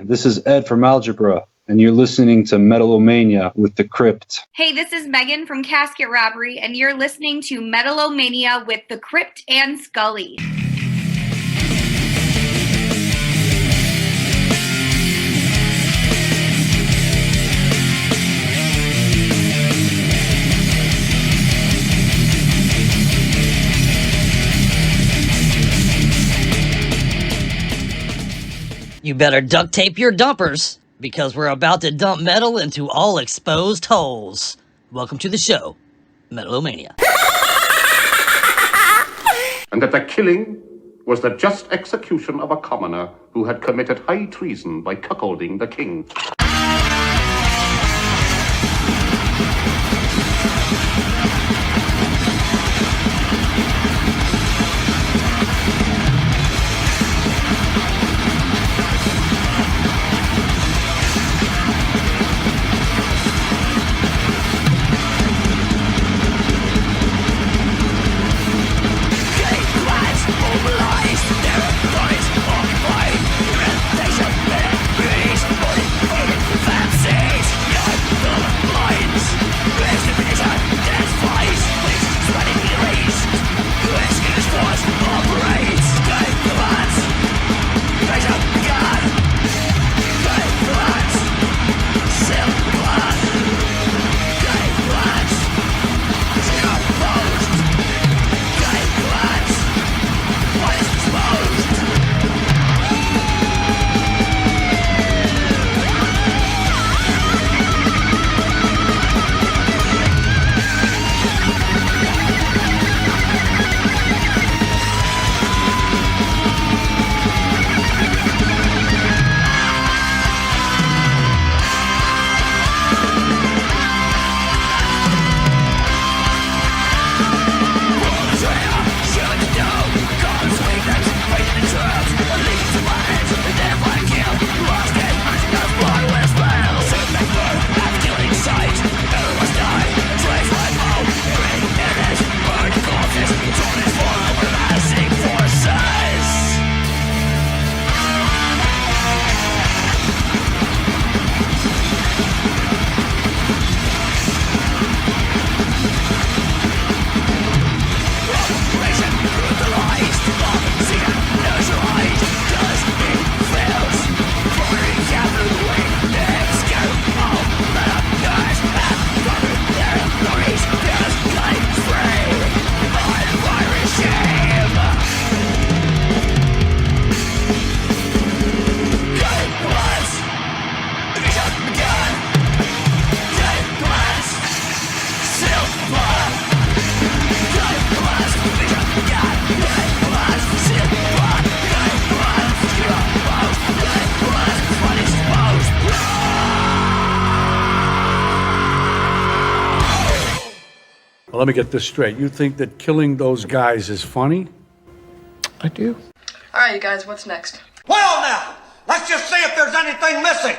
this is Ed from Algebra, and you're listening to Metal-O-Mania with the Crypt. Hey, this is Megan from Casket Robbery, and you're listening to Metal-O-Mania with the Crypt and Scully. You better duct tape your dumpers, because we're about to dump metal into all exposed holes. Welcome to the show, Metal-O-Mania. And that the killing was the just execution of a commoner who had committed high treason by cuckolding the king. Let me get this straight. You think that killing those guys is funny? I do. All right, you guys, what's next? Well, now, let's just see if there's anything missing.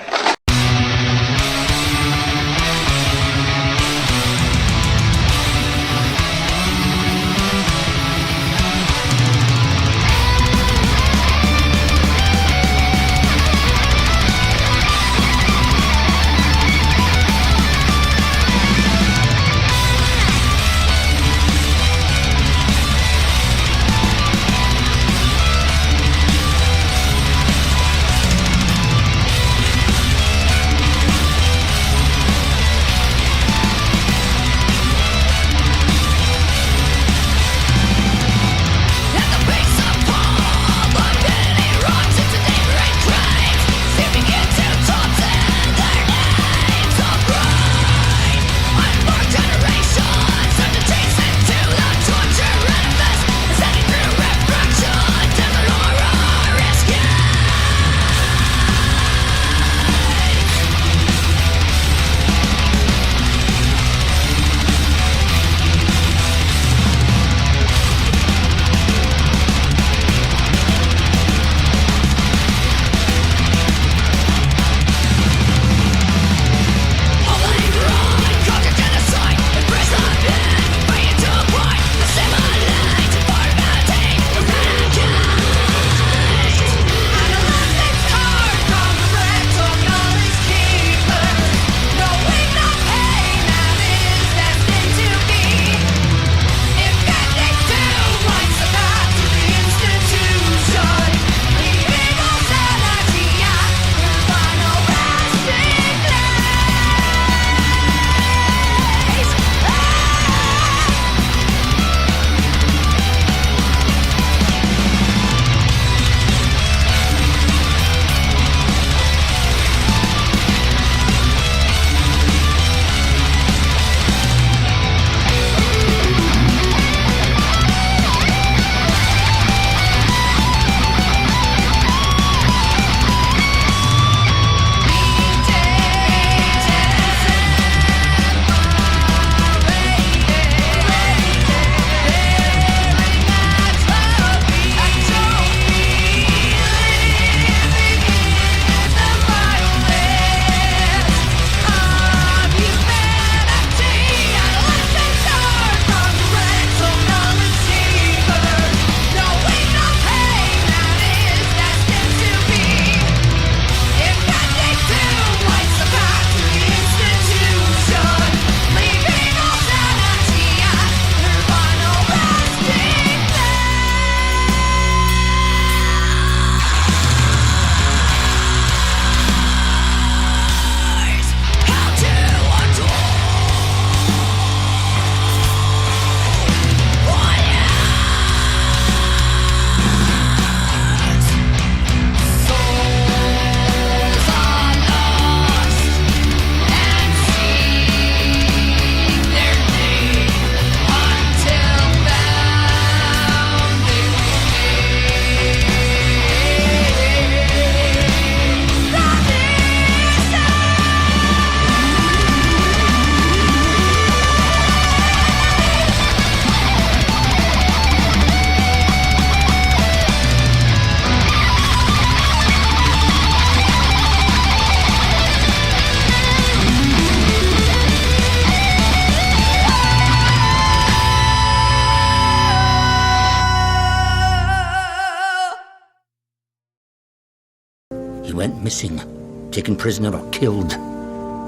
went missing, taken prisoner or killed.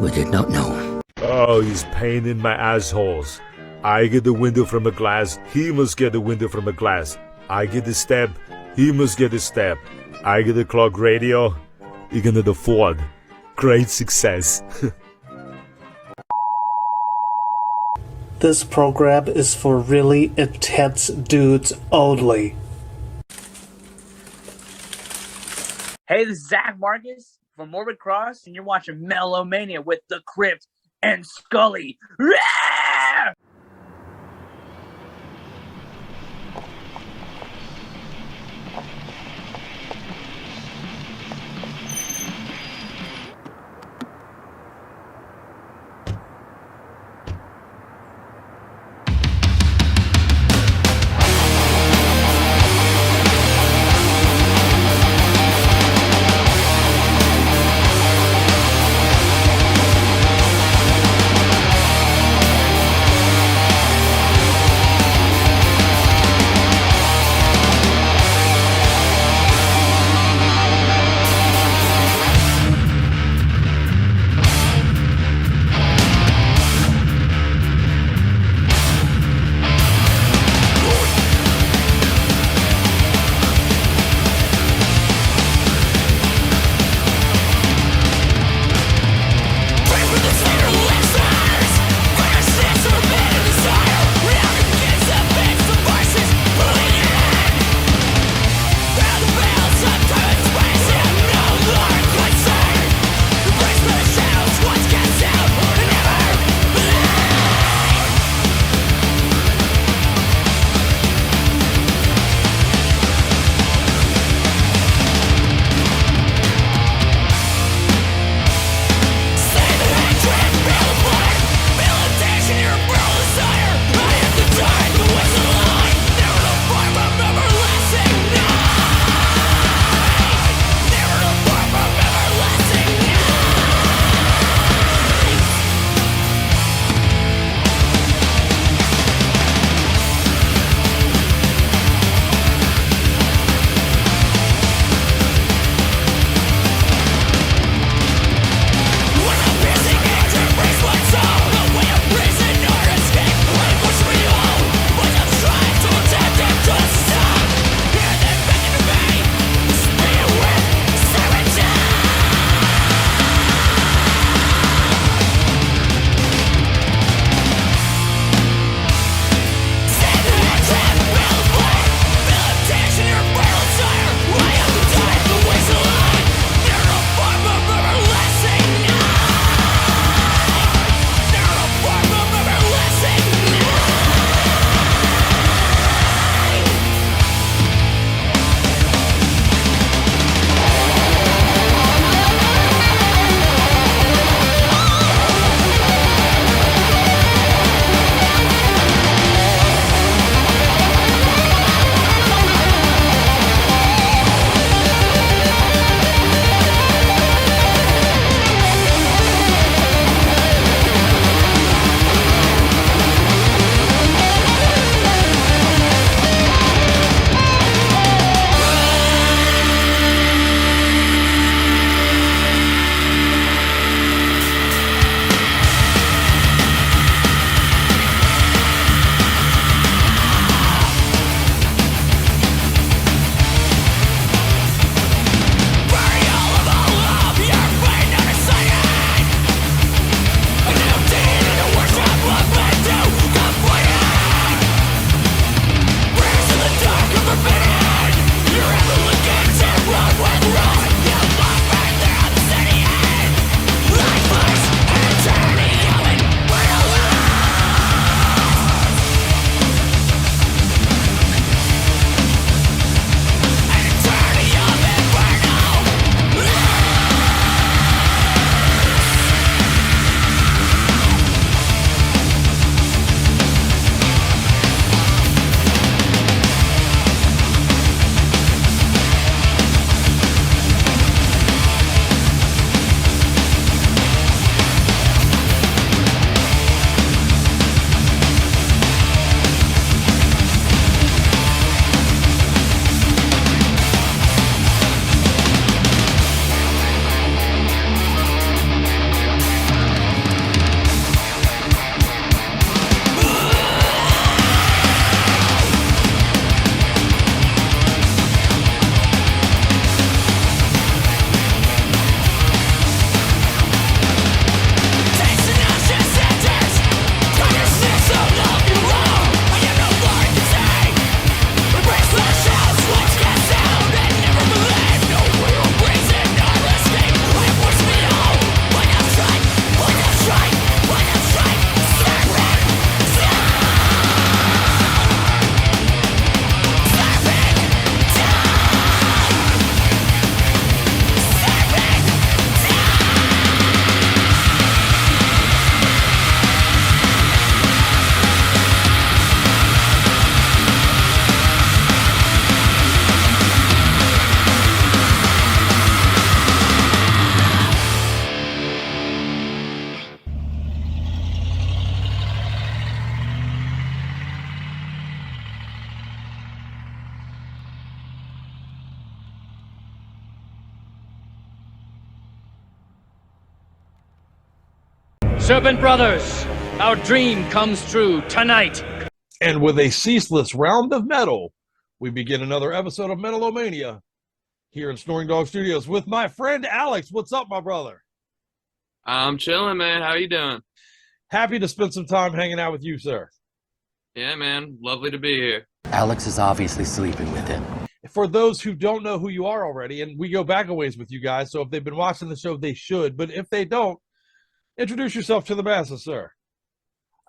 We did not know. Oh, he's pain in my assholes. I get the window from a glass, he must get the window from a glass. I get the stab, he must get a stab. I get the clock radio, he can afford. Great success. This program is for really intense dudes only. Hey, this is Zach Marcus from Morbid Cross, and you're watching Metal-O-Mania with the Crypt and Scully. Rah! Serpent Brothers, our dream comes true tonight. And with a ceaseless round of metal, we begin another episode of Metal-O-Mania here in Snoring Dog Studios with my friend Alex. What's up, my brother? I'm chilling, man. How you doing? Happy to spend some time hanging out with you, sir. Yeah, man. Lovely to be here. Alex is obviously sleeping with him. For those who don't know who you are already, and we go back a ways with you guys, so if they've been watching the show, they should. But if they don't, introduce yourself to the masses, sir.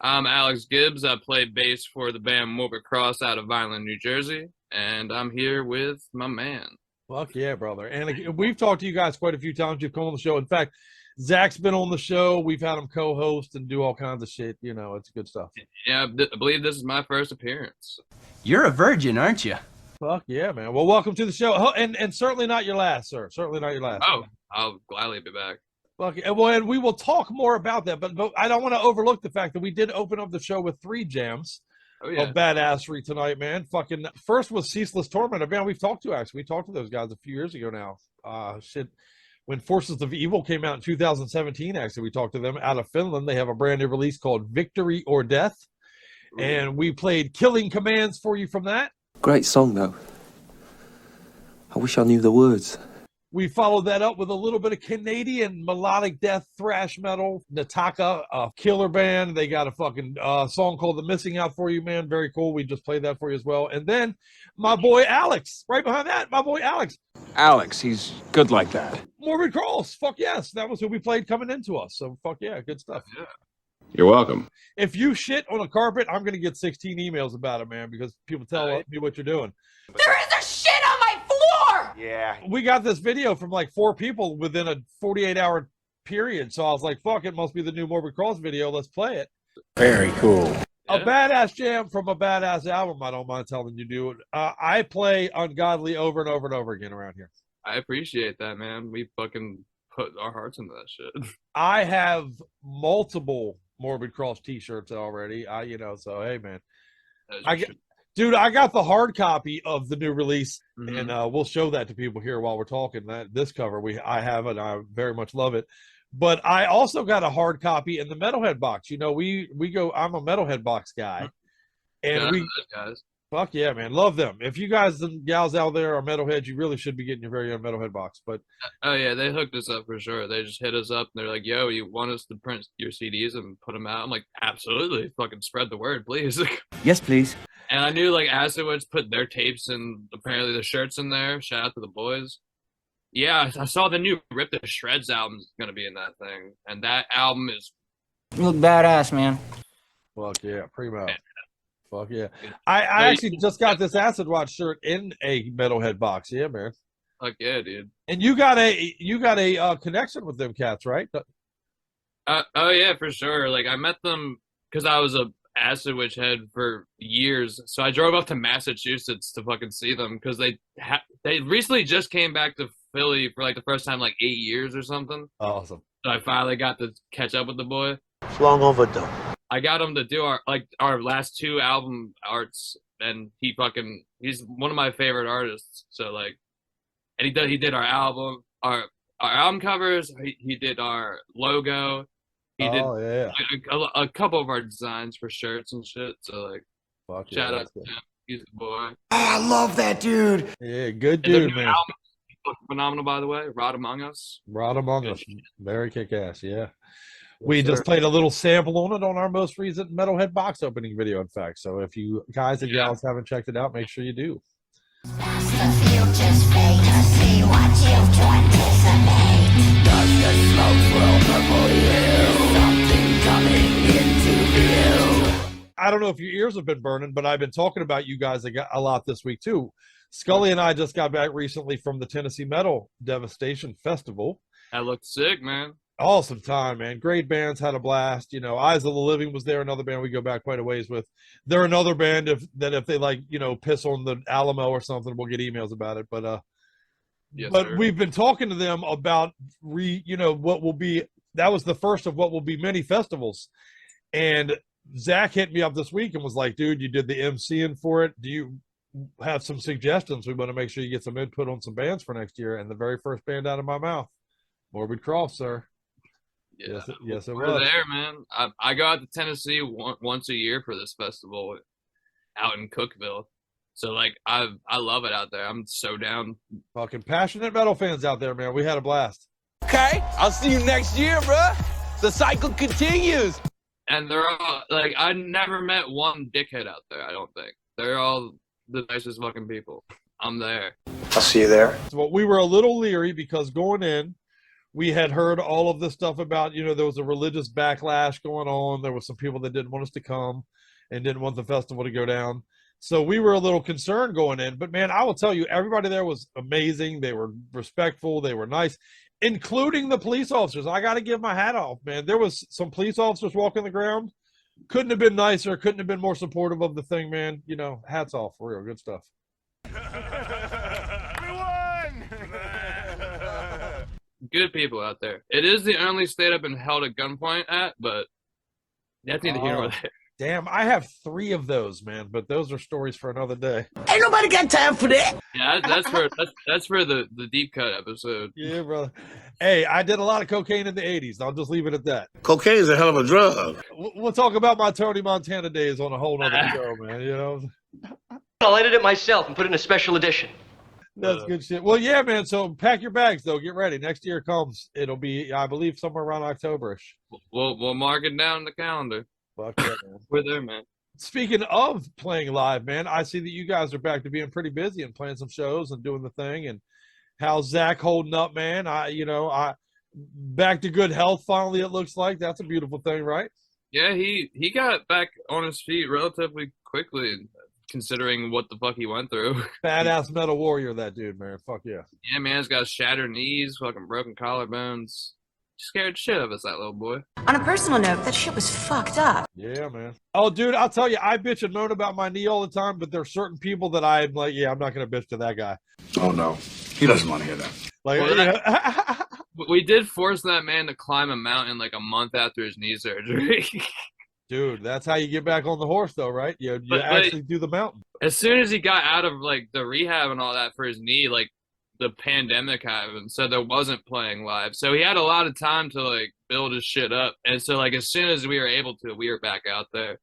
I'm Alex Gibbs. I play bass for the band Morbid Cross out of Vineland, New Jersey, and I'm here with my man. Fuck yeah, brother. And we've talked to you guys quite a few times. You've come on the show. In fact, Zach's been on the show. We've had him co-host and do all kinds of shit. You know, it's good stuff. Yeah, I believe this is my first appearance. You're a virgin, aren't you? Fuck yeah, man. Well, welcome to the show. Oh, and certainly not your last, sir. Certainly not your last. Oh, I'll gladly be back. Fuck yeah. Well, and we will talk more about that, but I don't want to overlook the fact that we did open up the show with 3 jams of badassery tonight, man. Fucking first was Ceaseless Torment, a band we've talked to, actually. We talked to those guys a few years ago now. Shit. When Forces of Evil came out in 2017, actually, we talked to them out of Finland. They have a brand new release called Victory or Death. Ooh. And we played Killing Commands for you from that. Great song, though. I wish I knew the words. We followed that up with a little bit of Canadian melodic death thrash metal. Nataka, a killer band. They got a fucking song called The Missing out for you, man. Very cool. We just played that for you as well. And then my boy Alex, right behind that, my boy Alex. Alex, he's good like that. Morbid Cross, fuck yes. That was who we played coming into us. So fuck yeah, good stuff. Yeah. You're welcome. If you shit on a carpet, I'm going to get 16 emails about it, man, because people tell me what you're doing. There is a shit on my floor! Yeah. We got this video from like 4 people within a 48-hour period. So I was like, fuck, it must be the new Morbid Cross video. Let's play it. Very cool. A badass jam from a badass album, I don't mind telling you, dude. I play Ungodly over and over and over again around here. I appreciate that, man. We fucking put our hearts into that shit. I have multiple Morbid Cross t-shirts already. So hey, man. Dude, I got the hard copy of the new release, and we'll show that to people here while we're talking. This cover, I have it. I very much love it. But I also got a hard copy in the Metalhead box. You know, we go. I'm a Metalhead box guy, and guys. Fuck yeah, man, love them. If you guys and gals out there are Metalheads, you really should be getting your very own Metalhead box. But oh yeah, they hooked us up for sure. They just hit us up and they're like, "Yo, you want us to print your CDs and put them out?" I'm like, "Absolutely, fucking spread the word, please." Yes, please. And I knew like Acid Witch put their tapes and apparently the shirts in there. Shout out to the boys. Yeah, I saw the new Rip the Shreds album is gonna be in that thing, and that album is You look badass, man. Fuck yeah, primo. Fuck yeah. I actually just got this Acid Watch shirt in a Metalhead box. Yeah, man. Fuck yeah, dude. And you got a connection with them cats, right? Oh yeah, for sure. Like I met them because I was a Acid Witch head for years. So I drove up to Massachusetts to fucking see them because they recently just came back to Philly for like the first time like 8 years or something. Awesome. So I finally got to catch up with the boy. It's long overdue. I got him to do our last 2 album arts, and he's one of my favorite artists. So like, and he did our album covers. He did our logo. He did a couple of our designs for shirts and shit. So like, fuck shout out to him. He's a boy. Oh, I love that dude. Yeah, good dude, man. Album, phenomenal, by the way. Rot Among Us. Rot Among Us. Very kick ass. Yeah. We just played a little sample on it on our most recent Metalhead box opening video, in fact. So if you guys and gals haven't checked it out, make sure you do. I don't know if your ears have been burning, but I've been talking about you guys a lot this week, too. Scully and I just got back recently from the Tennessee Metal Devastation Festival. That looked sick, man. Awesome time, man. Great bands, had a blast. You know, Eyes of the Living was there, another band we go back quite a ways with. They're another band if they like, piss on the Alamo or something, we'll get emails about it. But sir. We've been talking to them about what will be. That was the first of what will be many festivals. And Zach hit me up this week and was like, "Dude, you did the MCing for it. Do you have some suggestions? We want to make sure you get some input on some bands for next year." And the very first band out of my mouth, Morbid Cross, sir. Yeah, yes, it we're was. there, man. I go out to Tennessee once a year for this festival out in Cookeville. So like I love it out there. I'm so down. Fucking passionate metal fans out there, man. We had a blast. Okay, I'll see you next year, bruh. The cycle continues. And they're all like, I never met one dickhead out there. I don't think they're all the nicest fucking people. I'm there. I'll see you there. So we were a little leery because going in, we had heard all of this stuff about, you know, there was a religious backlash going on. There was some people that didn't want us to come and didn't want the festival to go down. So we were a little concerned going in. But, man, I will tell you, everybody there was amazing. They were respectful. They were nice, including the police officers. I got to give my hat off, man. There was some police officers walking the ground. Couldn't have been nicer. Couldn't have been more supportive of the thing, man. You know, hats off for real. Good stuff. Good people out there. It is the only state I've been held at gunpoint at, but that's neither here nor there. Damn, I have 3 of those, man, but those are stories for another day. Ain't nobody got time for that. Yeah, that's for the deep cut episode. Yeah, brother. Hey, I did a lot of cocaine in the 80s. I'll just leave it at that. Cocaine is a hell of a drug. We'll talk about my Tony Montana days on a whole nother show, man. You know, I'll edit it myself and put it in a special edition. that's good shit. Well, yeah, man. So pack your bags, though. Get ready. Next year comes. It'll be, I believe, somewhere around October-ish. We'll mark it down in the calendar. Fuck yeah, man. We're there, man. Speaking of playing live, man, I see that you guys are back to being pretty busy and playing some shows and doing the thing. And how's Zach holding up, man? I back to good health finally. It looks like that's a beautiful thing, right? Yeah, he got back on his feet relatively quickly, considering what the fuck he went through. Badass metal warrior, that dude, man. Fuck yeah. Yeah, man, he's got shattered knees, fucking broken collarbones. Scared shit of us, that little boy. On a personal note, that shit was fucked up. Yeah, man. Oh, dude, I'll tell you, I bitch and moan about my knee all the time, but there's certain people that I'm like, yeah, I'm not going to bitch to that guy. Oh, no. He doesn't want to hear that. Like, well, we did force that man to climb a mountain like a month after his knee surgery. Dude, that's how you get back on the horse, though, right? You actually do the mountain. As soon as he got out of, like, the rehab and all that for his knee, like, the pandemic happened, so there wasn't playing live. So he had a lot of time to, like, build his shit up. And so, like, as soon as we were able to, we were back out there.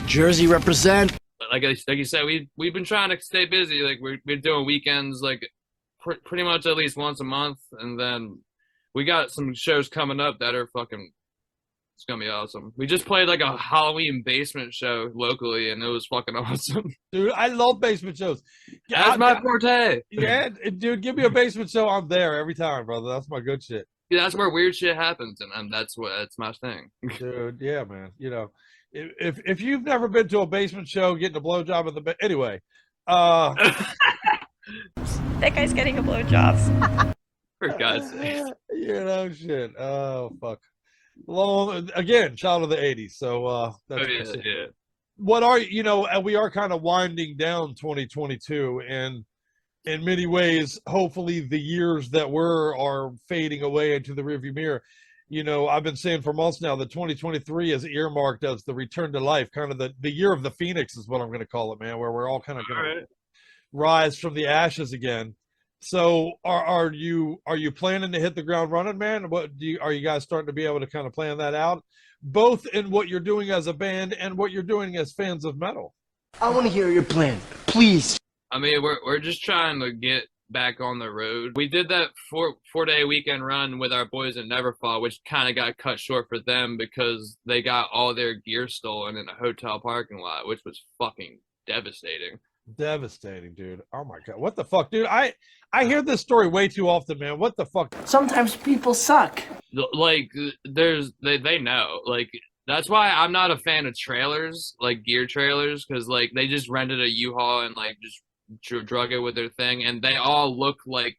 Jersey represent. Like you said, we've been trying to stay busy. Like, we're doing weekends, like, pretty much at least once a month. And then we got some shows coming up that are fucking, it's going to be awesome. We just played, like, a Halloween basement show locally, and it was fucking awesome. Dude, I love basement shows. That's my forte. Yeah, dude, give me a basement show. I'm there every time, brother. That's my good shit. Yeah, that's where weird shit happens, and that's my thing. Dude, yeah, man. You know, if you've never been to a basement show, getting a blowjob in the bed. Anyway. That guy's getting a blowjob. For God's sake. You know, shit. Oh, fuck. Long again, child of the 80s. So that's yeah. What are we are kind of winding down 2022, and in many ways, hopefully the years that are fading away into the rearview mirror. You know, I've been saying for months now that 2023 is earmarked as the return to life, kind of the year of the Phoenix is what I'm going to call it, man, where we're all kind of going to rise from the ashes again. So are you planning to hit the ground running, man? Are you guys starting to be able to kind of plan that out, both in what you're doing as a band and what you're doing as fans of metal? I want to hear your plan, please. I mean, we're just trying to get back on the road. We did that four-day weekend run with our boys in Neverfall, which kind of got cut short for them because they got all their gear stolen in a hotel parking lot, which was fucking devastating. Devastating, dude. Oh my God. What the fuck, dude? I hear this story way too often, man. What the fuck? Sometimes people suck. Like, they know. Like, that's why I'm not a fan of trailers, like gear trailers, because, like, they just rented a U-Haul and, like, just drug it with their thing, and they all look like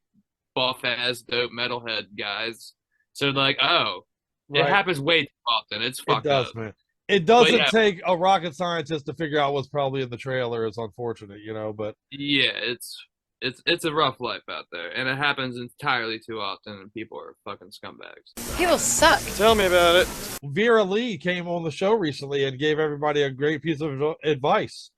buff-ass dope metalhead guys. So, like, it happens way too often. It's fucked up. Man. It doesn't take a rocket scientist to figure out what's probably in the trailer. It's unfortunate, but yeah, it's a rough life out there, and it happens entirely too often, and people are fucking scumbags. People suck. Tell me about it. Vera Lee came on the show recently and gave everybody a great piece of advice,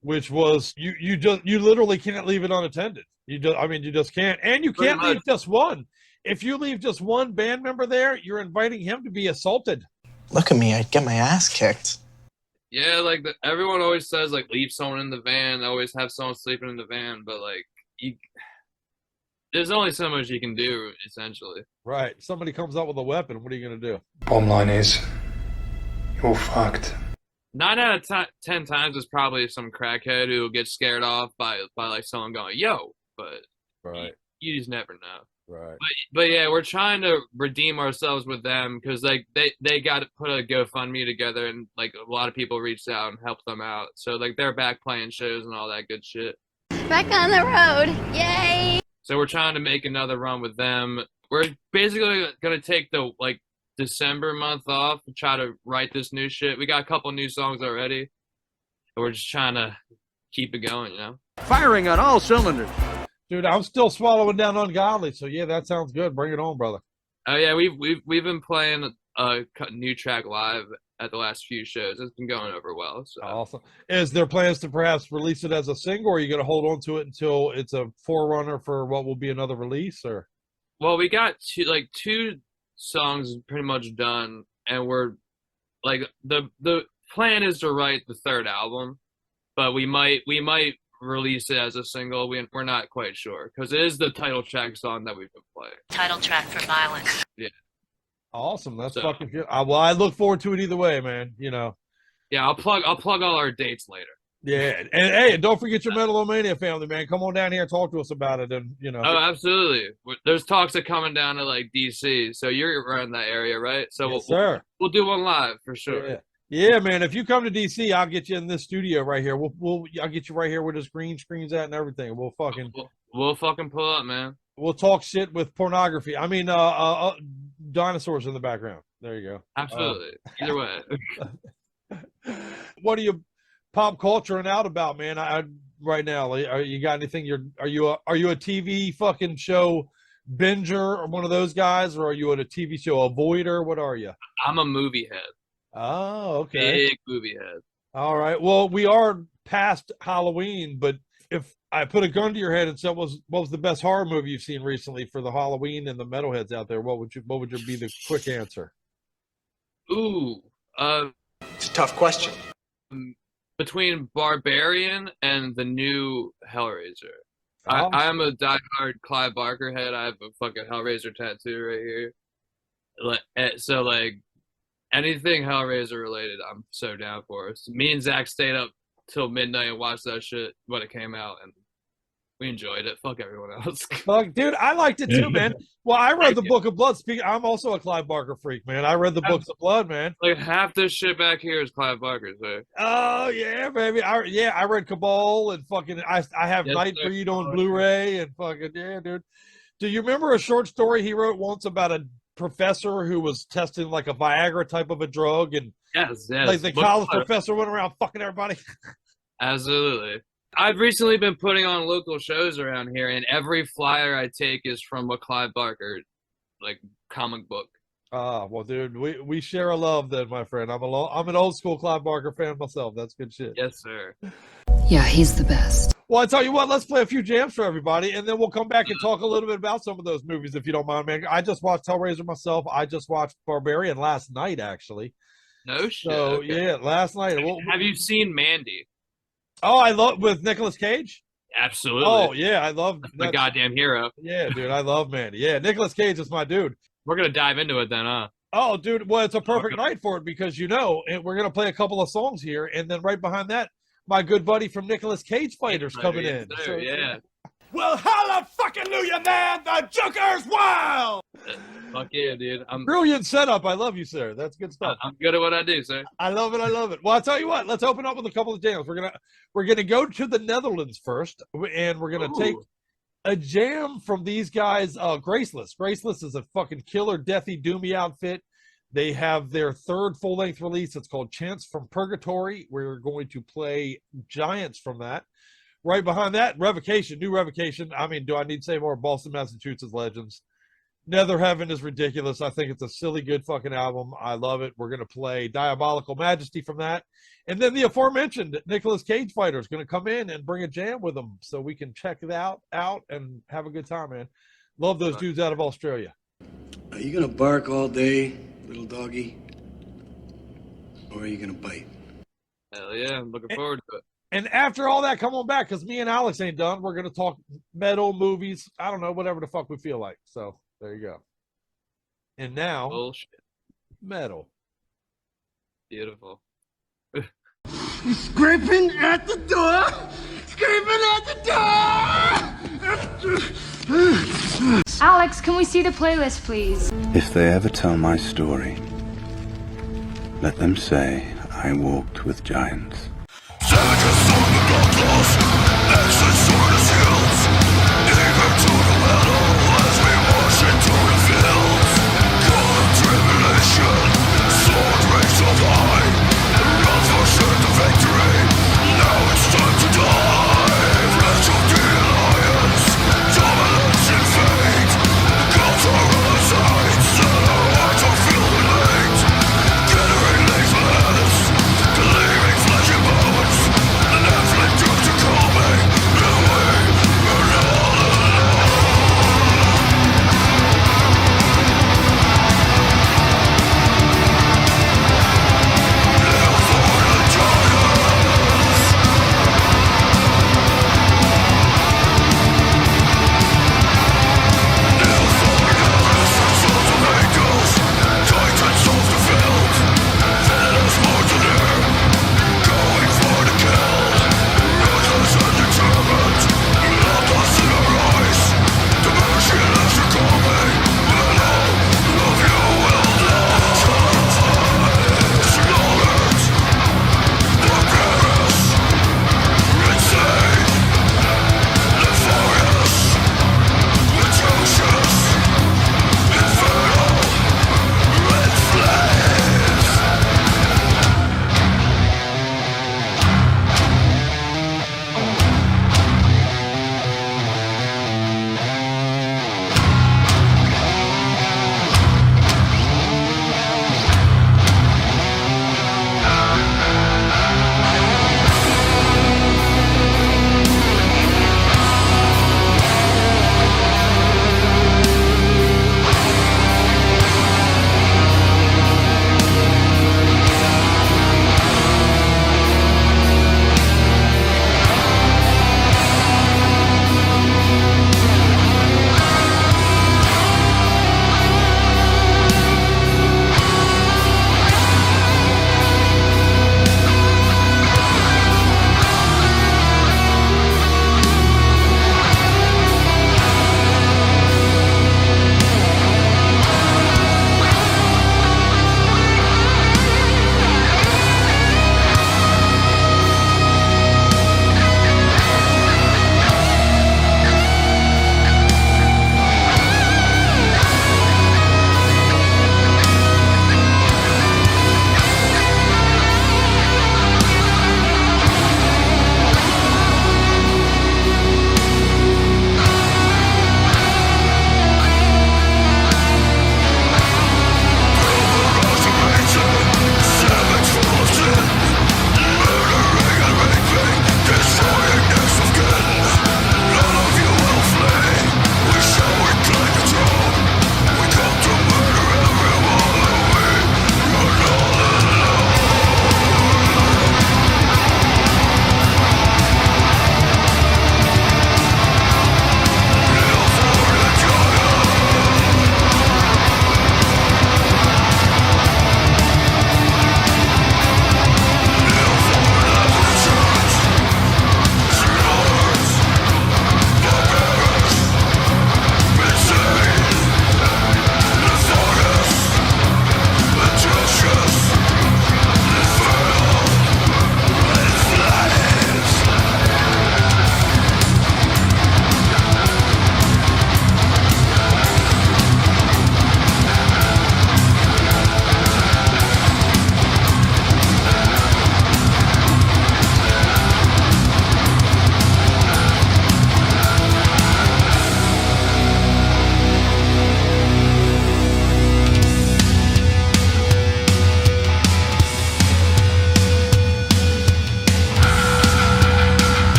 which was you literally can't leave it unattended. You just can't, and you can't leave just one. if you leave just one band member there, you're inviting him to be assaulted. Look at me, I'd get my ass kicked. Yeah, like everyone always says, like leave someone in the van. Always have someone sleeping in the van, but like there's only so much you can do, essentially. Right. Somebody comes up with a weapon. What are you gonna do? Bottom line is, you're fucked. 9 out of 10 times is probably some crackhead who will get scared off by like someone going, "Yo," but right. You just never know. Right. But yeah, we're trying to redeem ourselves with them because like they got to put a GoFundMe together and like a lot of people reached out and helped them out. So like they're back playing shows and all that good shit. Back on the road. Yay! So we're trying to make another run with them. We're basically gonna take the like December month off and try to write this new shit. We got a couple new songs already. And we're just trying to keep it going, you know? Firing on all cylinders. Dude, I'm still swallowing down Ungodly, so yeah, that sounds good. Bring it on, brother. Oh yeah, we've been playing a new track live at the last few shows. It's been going over well. So. Awesome. Is there plans to perhaps release it as a single, or are you going to hold on to it until it's a forerunner for what will be another release? Or well, we got two songs pretty much done, and we're like the plan is to write the third album, but we might release it as a single. We're not quite sure because it is the title track song that we've been playing. Title track for Violence. Yeah. Awesome. That's fucking good. Well, I look forward to it either way, man. You know. Yeah, I'll plug all our dates later. Yeah, and hey, don't forget your Metal-O-Mania family, man. Come on down here and talk to us about it, and you know. Oh, absolutely. There's talks of coming down to like DC, so you're around that area, right? So yes, sir. We'll do one live for sure. Yeah, man. If you come to DC, I'll get you in this studio right here. I'll get you right here where this green screen's at and everything. We'll fucking pull up, man. We'll talk shit with pornography. I mean, dinosaurs in the background. There you go. Absolutely. Either way. What are you pop culturing out about, man? Right now, are you got anything? Are you a TV fucking show binger or one of those guys, or are you at a TV show avoider? What are you? I'm a movie head. Oh, okay. Big movie head. All right. Well, we are past Halloween, but if I put a gun to your head and said, what was the best horror movie you've seen recently for the Halloween and the metalheads out there? What would be the quick answer? Ooh, it's a tough question. Between Barbarian and the new Hellraiser. I am a diehard Clive Barker head. I have a fucking Hellraiser tattoo right here. So like anything Hellraiser related, I'm so down for. So me and Zach stayed up till midnight and watched that shit when it came out, and we enjoyed it. Fuck everyone else. Fuck, dude, I liked it too, man. Well, I read the Book of Blood. I'm also a Clive Barker freak, man. I read the Books of Blood, man. Like half this shit back here is Clive Barker's. Man. Oh yeah, baby. I read Cabal and fucking. I have Nightbreed on Blu-ray and fucking yeah, dude. Do you remember a short story he wrote once about a professor who was testing like a Viagra type of a drug, and yes. Like the college professor went around fucking everybody? Absolutely. I've recently been putting on local shows around here, and every flyer I take is from a Clive Barker, like, comic book. Well, dude, we share a love then, my friend. I'm an old school Clive Barker fan myself. That's good shit. Yes, sir. Yeah, he's the best. Well, I tell you what, let's play a few jams for everybody, and then we'll come back and talk a little bit about some of those movies, if you don't mind, man. I just watched Hellraiser myself. I just watched Barbarian last night, actually. No shit. So, okay. yeah, last night. Have you seen Mandy? Oh, I love with Nicolas Cage. Absolutely. Oh yeah, I love the goddamn hero. Yeah, dude, I love Mandy. Yeah, Nicolas Cage is my dude. We're gonna dive into it then, huh? Oh, dude, well, it's a perfect night for it because we're gonna play a couple of songs here, and then right behind that, my good buddy from Nicolas Cage Fighter's coming in. So, yeah. Well, hallelujah, man! The Joker's wild! Fuck yeah, dude. Brilliant setup. I love you, sir. That's good stuff. I'm good at what I do, sir. I love it. I love it. Well, I'll tell you what. Let's open up with a couple of jams. We're gonna go to the Netherlands first, and we're gonna take a jam from these guys. Graceless. Graceless is a fucking killer, deathy, doomy outfit. They have their third full-length release. It's called Chants from Purgatory. We're going to play Giants from that. Right behind that, Revocation, new Revocation. I mean, do I need to say more? Boston, Massachusetts legends. Nether Heaven is ridiculous. I think it's a silly, good fucking album. I love it. We're going to play Diabolical Majesty from that. And then the aforementioned Nicolas Cage Fighter is going to come in and bring a jam with them so we can check it out and have a good time, man. Love those dudes out of Australia. Are you gonna bark all day, little doggy? Or are you gonna bite? Hell yeah, I'm looking forward to it. And after all that, come on back, because me and Alex ain't done. We're going to talk metal, movies, I don't know, whatever the fuck we feel like. So, there you go. And now, bullshit. Metal. Beautiful. Scraping at the door! Scraping at the door! Alex, can we see the playlist, please? If they ever tell my story, let them say I walked with giants. Savages on the bloodlust, action sword as hills, eager to the battle as we march into the fields. God of tribulation, sword raised so high, not for certain victory, now it's time to die. Flesh of the alliance, dominance and fate, gods are on our sides, and our hearts are filled with hate. Gathering laceless, gleaming flesh and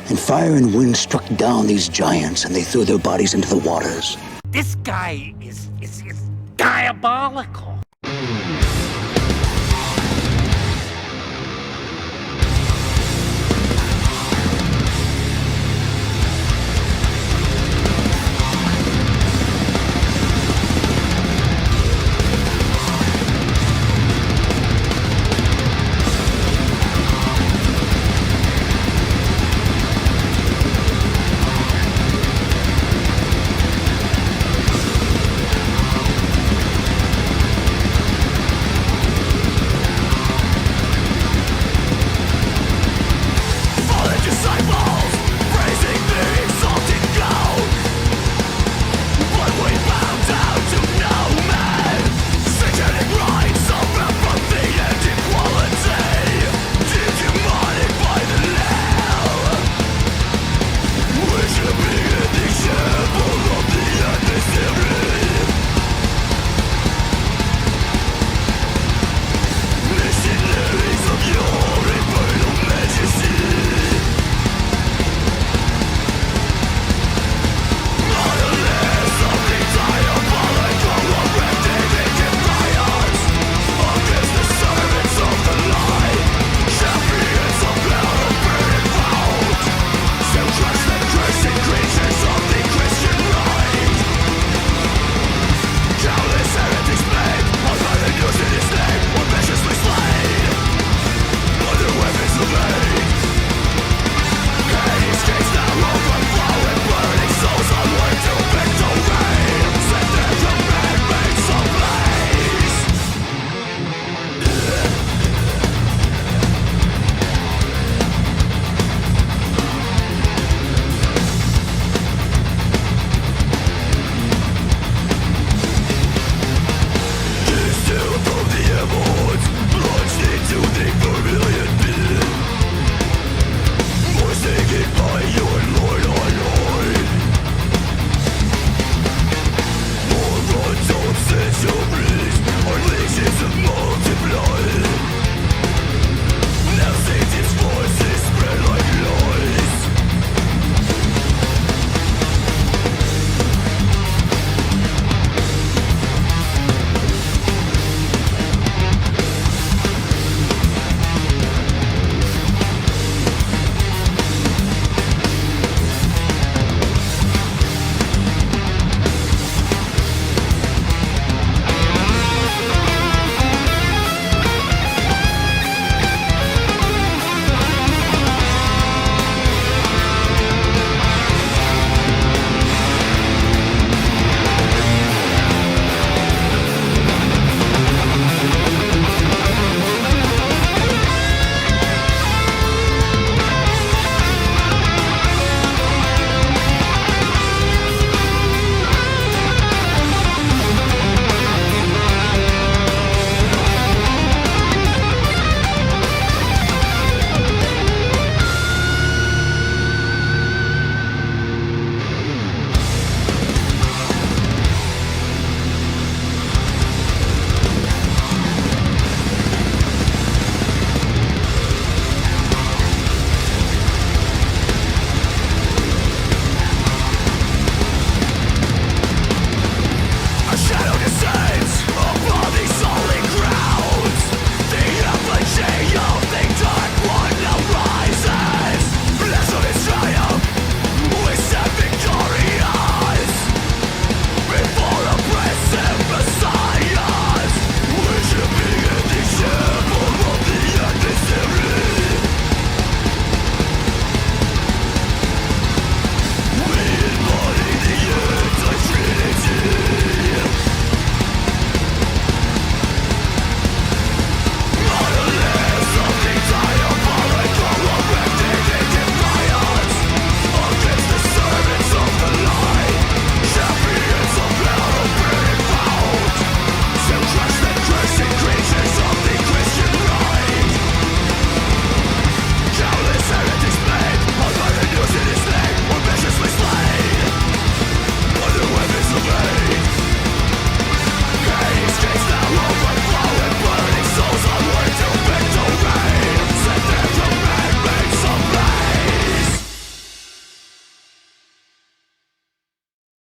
And fire and wind struck down these giants, and they threw their bodies into the waters. This guy is diabolical.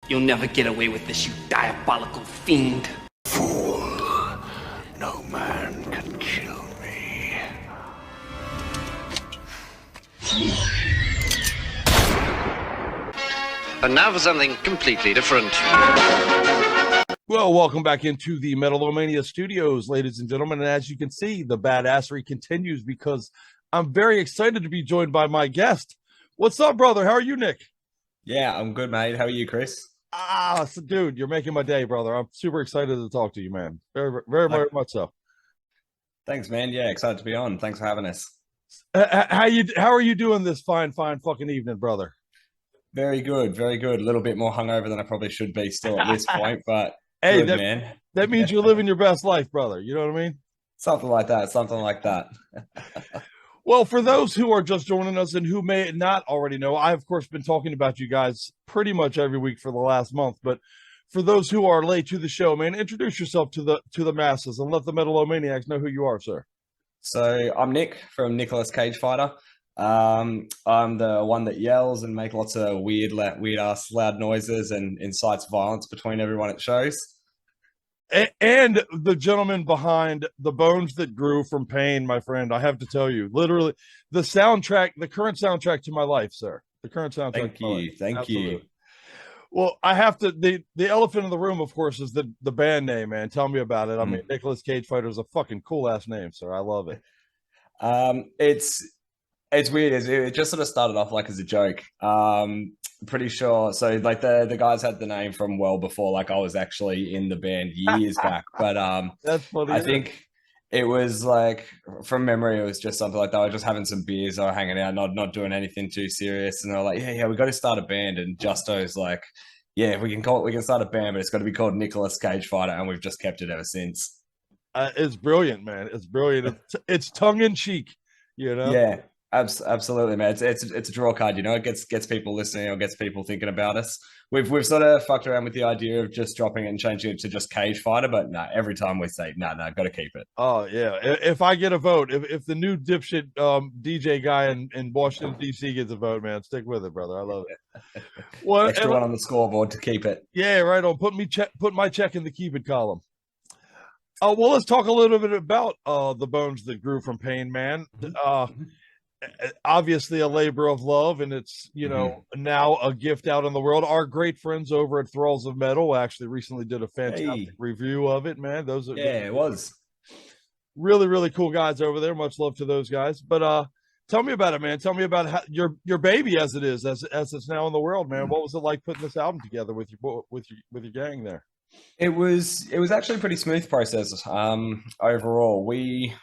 You'll never get away with this, you diabolical fiend. Fool. No man can kill me. And now for something completely different. Well, welcome back into the Metal-O-Mania studios, ladies and gentlemen. And as you can see, the badassery continues because I'm very excited to be joined by my guest. What's up, brother? How are you, Nick? Yeah, I'm good, mate. How are you, Chris? So, dude, you're making my day, brother. I'm super excited to talk to you, man. Very much so. Thanks, man. Yeah, excited to be on. Thanks for having us. How are you doing this fine fucking evening, brother? Very good, very good. A little bit more hungover than I probably should be still at this point, but hey, good, man. That means you're living your best life, brother. You know what I mean? Something like that. Something like that. Well, for those who are just joining us and who may not already know, I, of course, been talking about you guys pretty much every week for the last month. But for those who are late to the show, man, introduce yourself to the masses and let the Metal-O-Maniacs know who you are, sir. So I'm Nick from Nicolas Cage Fighter. I'm the one that yells and make lots of weird ass loud noises and incites violence between everyone at shows. And the gentleman behind The Bones That Grew from Pain, my friend, I have to tell you, literally the current soundtrack to my life, sir. The current soundtrack. Thank you. Well, I have to, the elephant in the room, of course, is the band name, man. Tell me about it. I mean, Nicolas Cage Fighter is a fucking cool ass name, sir. I love it. It's weird. It just sort of started off like as a joke. Pretty sure. So like the guys had the name from well before like I was actually in the band years back. But that's funny. I think it was like from memory, it was just something like they were just having some beers or hanging out, not doing anything too serious. And they're like, yeah, we got to start a band. And Justo's like, yeah, we can start a band, but it's got to be called Nicolas Cage Fighter, and we've just kept it ever since. It's brilliant, man. It's brilliant. It's tongue in cheek, you know. Yeah. Absolutely, man. It's a draw card, you know. It gets people listening or gets people thinking about us. We've sort of fucked around with the idea of just dropping it and changing it to just Cage Fighter, but no, every time we say no, got to keep it. Oh yeah, if I get a vote, if the new dipshit DJ guy in Washington D.C. gets a vote, man, stick with it, brother. I love it. Well, extra one on the scoreboard to keep it. Yeah, right on. Put my check in the keep it column. Well, let's talk a little bit about The Bones That Grew from Pain, man. Obviously a labor of love, and it's now a gift out in the world. Our great friends over at Thralls of Metal actually recently did a fantastic review of it, man. It was really, really cool guys over there. Much love to those guys. But tell me about it, man. Tell me about how, your baby as it's now in the world, man. What was it like putting this album together with your gang there? It was actually a pretty smooth process overall.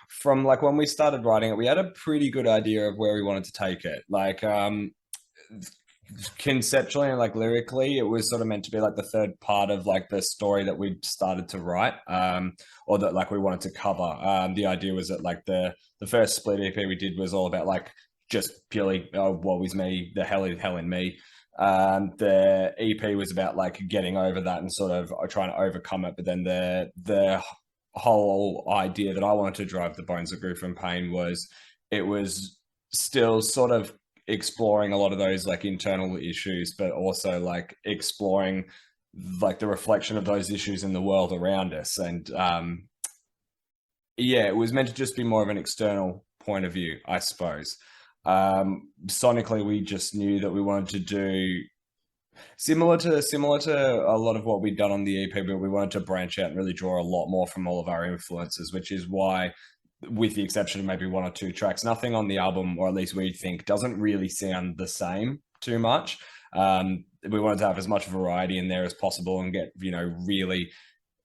From like when we started writing it, we had a pretty good idea of where we wanted to take it. Like conceptually and like lyrically, it was sort of meant to be like the third part of like the story that we started to write, or that like we wanted to cover. The idea was that like the first split EP we did was all about like just purely woe is me, the hell in me. The EP was about like getting over that and sort of trying to overcome it. But then the whole idea that I wanted to drive The Bones That Grew from Pain was it was still sort of exploring a lot of those like internal issues, but also like exploring like the reflection of those issues in the world around us. And it was meant to just be more of an external point of view, I suppose. Sonically, we just knew that we wanted to do similar to a lot of what we'd done on the EP, but we wanted to branch out and really draw a lot more from all of our influences, which is why, with the exception of maybe one or two tracks, nothing on the album, or at least we think, doesn't really sound the same too much. We wanted to have as much variety in there as possible and get, really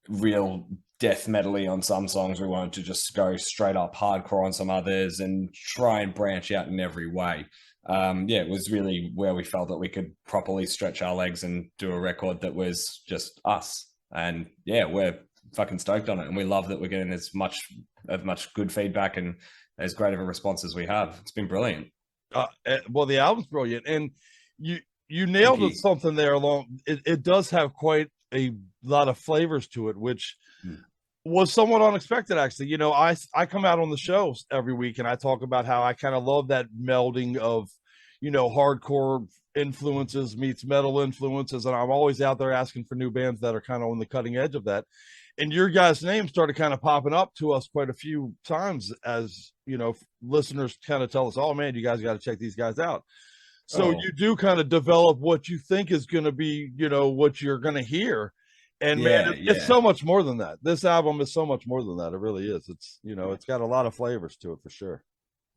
real death metal-y on some songs. We wanted to just go straight up hardcore on some others and try and branch out in every way. It was really where we felt that we could properly stretch our legs and do a record that was just us. And we're fucking stoked on it, and we love that we're getting as much good feedback and as great of a response as we have. It's been brilliant. Well, the album's brilliant, and you nailed it, something there along. It does have quite a lot of flavors to it, which was somewhat unexpected, actually. I come out on the shows every week and I talk about how I kind of love that melding of, hardcore influences meets metal influences, and I'm always out there asking for new bands that are kind of on the cutting edge of that. And your guys' name started kind of popping up to us quite a few times, as you know, listeners kind of tell us, "Oh man, you guys got to check these guys out." So you do kind of develop what you think is going to be, you know, what you're going to hear. And man, it's so much more than that. This album is so much more than that. It really is. It's, you know, it's got a lot of flavors to it for sure.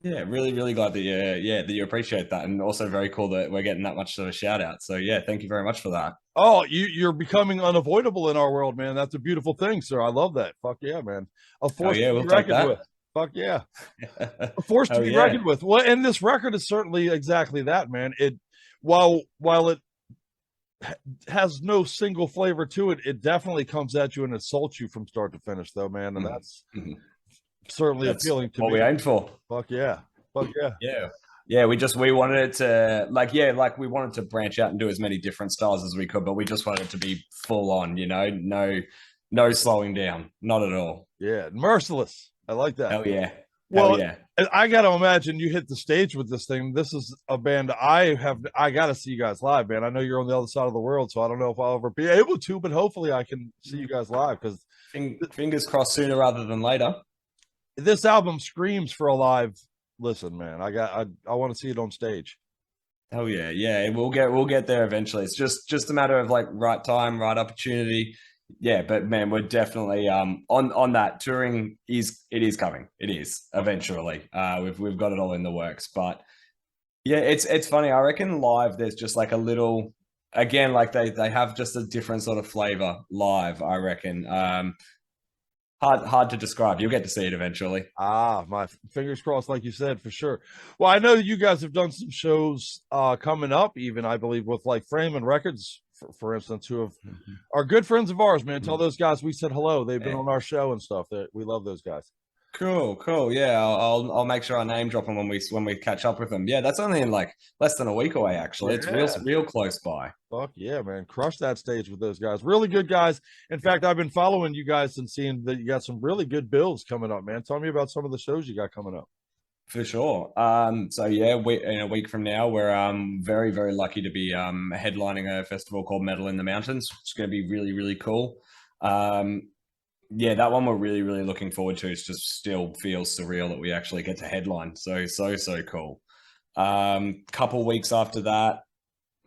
Yeah, really, really glad that you appreciate that, and also very cool that we're getting that much of a shout out. So yeah, thank you very much for that. Oh, you're becoming unavoidable in our world, man. That's a beautiful thing, sir. I love that. Fuck yeah, man. A force to be reckoned with. Fuck yeah. A force to be reckoned with. Well, and this record is certainly exactly that, man. It while it has no single flavor to it, it definitely comes at you and assaults you from start to finish, though, man. And that's certainly appealing to me. What we aimed for. Fuck yeah. Fuck yeah. Yeah, we wanted it to we wanted to branch out and do as many different styles as we could, but we just wanted it to be full on, you know, no slowing down, not at all. Yeah, merciless. I like that. Hell yeah. Well, I got to imagine you hit the stage with this thing. This is a band I got to see you guys live, man. I know you're on the other side of the world, so I don't know if I'll ever be able to, but hopefully I can see you guys live, because fingers crossed sooner rather than later. This album screams for a live listen, man. I want to see it on stage. Oh yeah. We'll get there eventually. It's just a matter of like right time, right opportunity. Yeah, but man, we're definitely on that. Touring is coming. It is eventually. We've got it all in the works. But yeah, it's funny. I reckon live there's just like a little, again, like they have just a different sort of flavor live, I reckon. Hard to describe. You'll get to see it eventually. My fingers crossed, like you said, for sure. Well, I know you guys have done some shows coming up, even I believe with like Framing Records, for instance, who are good friends of ours, man. Tell those guys we said hello. They've been on our show and stuff. That we love those guys. Cool. Yeah, I'll make sure I name drop them when we catch up with them. Yeah, that's only in like less than a week away. Actually, it's real close by. Fuck yeah, man! Crush that stage with those guys. Really good guys. In fact, I've been following you guys and seeing that you got some really good bills coming up, man. Tell me about some of the shows you got coming up. For sure. So yeah, in a week from now, we're very, very lucky to be headlining a festival called Metal in the Mountains. It's going to be really, really cool. Yeah, that one we're really, really looking forward to. It just still feels surreal that we actually get to headline. So cool. Couple weeks after that,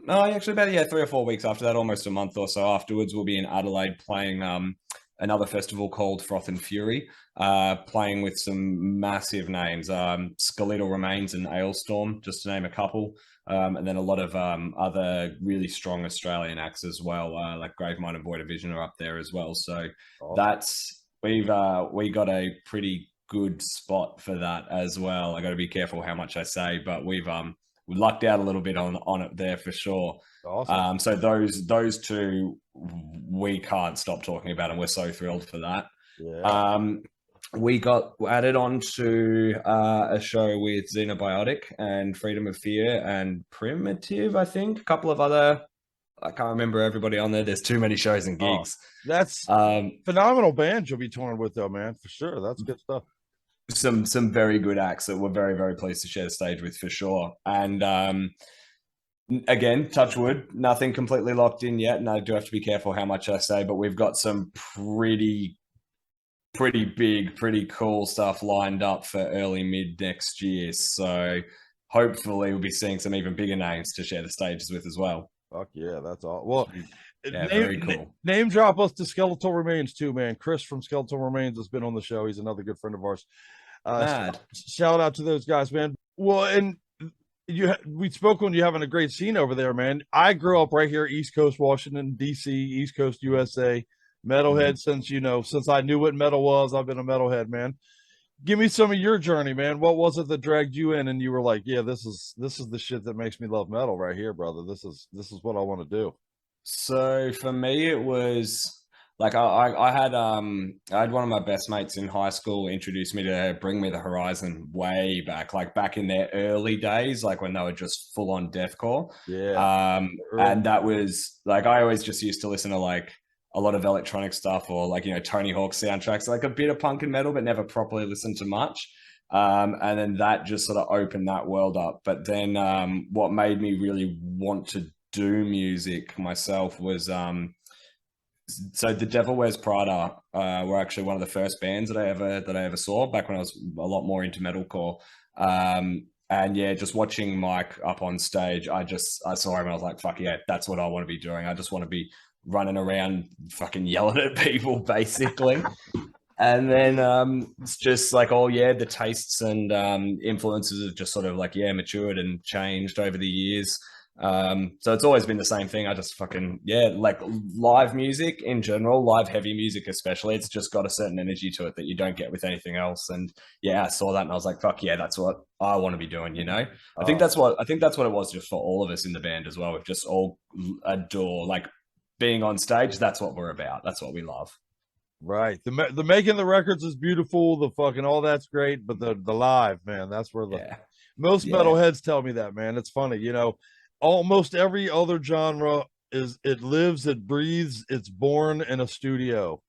actually about 3 or 4 weeks after that, almost a month or so afterwards, we'll be in Adelaide playing another festival called Froth and Fury, playing with some massive names, Skeletal Remains and Ailstorm, just to name a couple, and then a lot of other really strong Australian acts as well, like Gravemind and Void of Vision are up there as well. So we got a pretty good spot for that as well. I got to be careful how much I say, but we lucked out a little bit on it there for sure. Awesome. So those two we can't stop talking about, and we're so thrilled for that. Yeah. We got added on to a show with Xenobiotic and Freedom of Fear and Primitive, I think. A couple of other, I can't remember everybody on there. There's too many shows and gigs. That's phenomenal bands you'll be touring with, though, man, for sure. That's good stuff. Some very good acts that we're very, very pleased to share the stage with for sure. And again, touch wood, nothing completely locked in yet, and I do have to be careful how much I say, but we've got some pretty big, pretty cool stuff lined up for early mid next year. So hopefully we'll be seeing some even bigger names to share the stages with as well. Fuck yeah, that's all. Well, yeah, very cool. Name drop us to Skeletal Remains too, man. Chris from Skeletal Remains has been on the show. He's another good friend of ours. Shout out to those guys, man. Well, and we spoke on you having a great scene over there, man. I grew up right here, East Coast, Washington, DC, East Coast, USA. Metalhead since I knew what metal was. I've been a metalhead, man. Give me some of your journey, man. What was it that dragged you in and you were like, yeah, this is the shit that makes me love metal right here, brother. This is what I want to do. So for me, it was like I had one of my best mates in high school introduce me to Bring Me the Horizon way back, like back in their early days, like when they were just full on deathcore. Yeah. And that was like, I always just used to listen to like a lot of electronic stuff or like, Tony Hawk soundtracks, like a bit of punk and metal, but never properly listened to much. And then that just sort of opened that world up. But then what made me really want to do music myself was so the Devil Wears Prada were actually one of the first bands that I ever saw back when I was a lot more into metalcore. And yeah, just watching Mike up on stage, I saw him and I was like, fuck yeah, that's what I want to be doing. I just want to be running around fucking yelling at people, basically. And then it's just like, oh yeah, the tastes and influences have just sort of like, yeah, matured and changed over the years. So it's always been the same thing. I just fucking, yeah, like live music in general, live heavy music especially, it's just got a certain energy to it that you don't get with anything else. And yeah, I saw that and I was like, fuck yeah, that's what I want to be doing, you know? I think that's what it was just for all of us in the band as well. We've just all adore, like being on stage, that's what we're about. That's what we love. Right. The making the records is beautiful. The fucking all that's great, but the live, man, that's where most metalheads tell me that, man. It's funny, you know. Almost every other genre it lives, it breathes, it's born in a studio,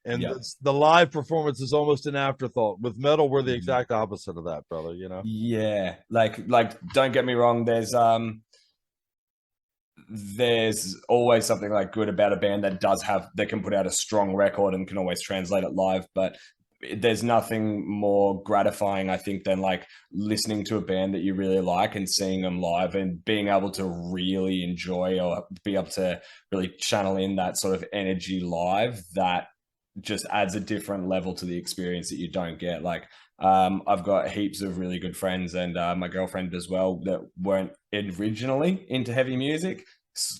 and the live performance is almost an afterthought. With metal, we're the exact opposite of that, brother. You know? Yeah. Like don't get me wrong. There's always something like good about a band that can put out a strong record and can always translate it live, but there's nothing more gratifying, I think, than like listening to a band that you really like and seeing them live and being able to really enjoy or be able to really channel in that sort of energy live. That just adds a different level to the experience that you don't get. Like I've got heaps of really good friends and my girlfriend as well that weren't originally into heavy music,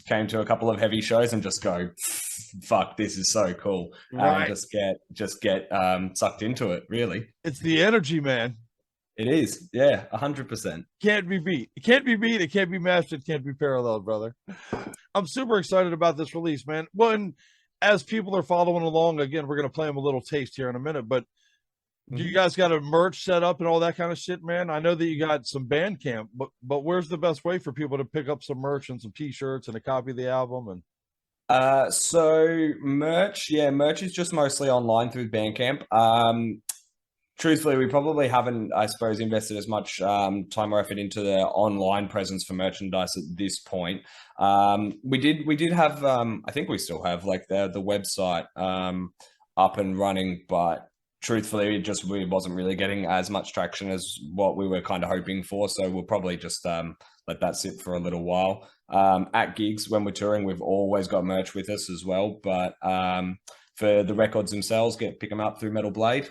came to a couple of heavy shows and just go, fuck, this is so cool. Right. Just get sucked into it, really. It's the energy, man. It is. Yeah, 100%. Can't be beat. It can't be beat. It can't be matched. It can't be paralleled, brother. I'm super excited about this release, man. Well, and as people are following along, again, we're going to play them a little taste here in a minute, but do you guys got a merch set up and all that kind of shit, man? I know that you got some Bandcamp, but where's the best way for people to pick up some merch and some t-shirts and a copy of the album? And so merch is just mostly online through Bandcamp. Truthfully, we probably haven't, I suppose, invested as much time or effort into the online presence for merchandise at this point. We did have, I think we still have like the website up and running, but truthfully, we wasn't really getting as much traction as what we were kind of hoping for. So we'll probably just let that sit for a little while. At gigs, when we're touring, we've always got merch with us as well. But for the records themselves, pick them up through Metal Blade.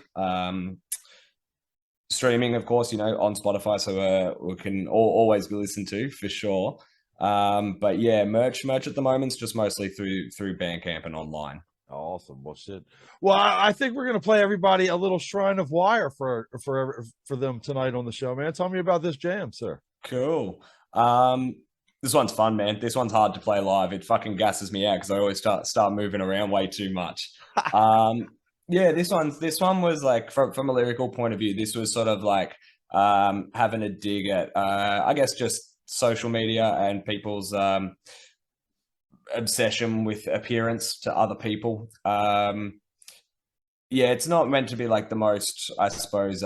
Streaming, of course, you know, on Spotify, so we can always be listened to for sure. But yeah, merch at the moment is just mostly through Bandcamp and online. Awesome. Well, shit. Well, I think we're gonna play everybody a little Shrine of Wire for them tonight on the show, man. Tell me about this jam, sir. Cool. This one's fun, man. This one's hard to play live. It fucking gasses me out because I always start moving around way too much. Yeah, this one was like from a lyrical point of view. This was sort of like having a dig at I guess just social media and people's obsession with appearance to other people. Yeah, it's not meant to be like the most, I suppose,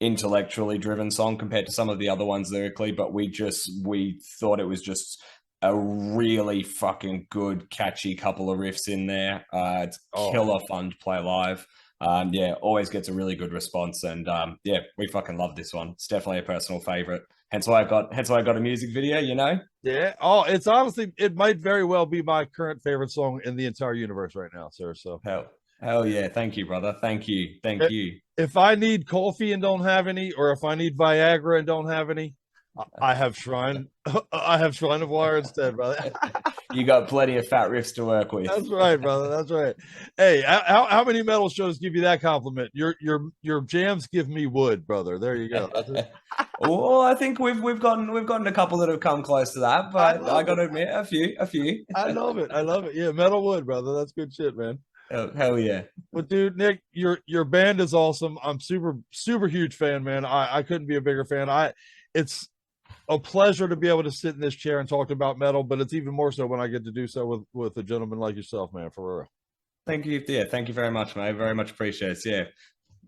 intellectually driven song compared to some of the other ones lyrically, but we thought it was just a really fucking good, catchy couple of riffs in there. It's killer fun to play live. Yeah, always gets a really good response, and yeah, we fucking love this one. It's definitely a personal favorite. Hence why I got a music video, you know? Yeah. Oh, it's honestly, it might very well be my current favorite song in the entire universe right now, sir. So hell yeah. Thank you, brother. Thank you. If I need coffee and don't have any, or if I need Viagra and don't have any, I have Shrine of Wire instead, brother. You got plenty of fat riffs to work with. That's right, brother. That's right. Hey, how many metal shows give you that compliment? Your jams give me wood, brother. There you go. Well, I think we've gotten a couple that have come close to that, but I got to admit, a few. I love it. Yeah, metal wood, brother. That's good shit, man. Hell yeah. But dude, Nick, your band is awesome. I'm super huge fan, man. I couldn't be a bigger fan. It's a pleasure to be able to sit in this chair and talk about metal, but it's even more so when I get to do so with a gentleman like yourself, man, for real. Thank you. Yeah, thank you very much, mate. Very much appreciated. Yeah.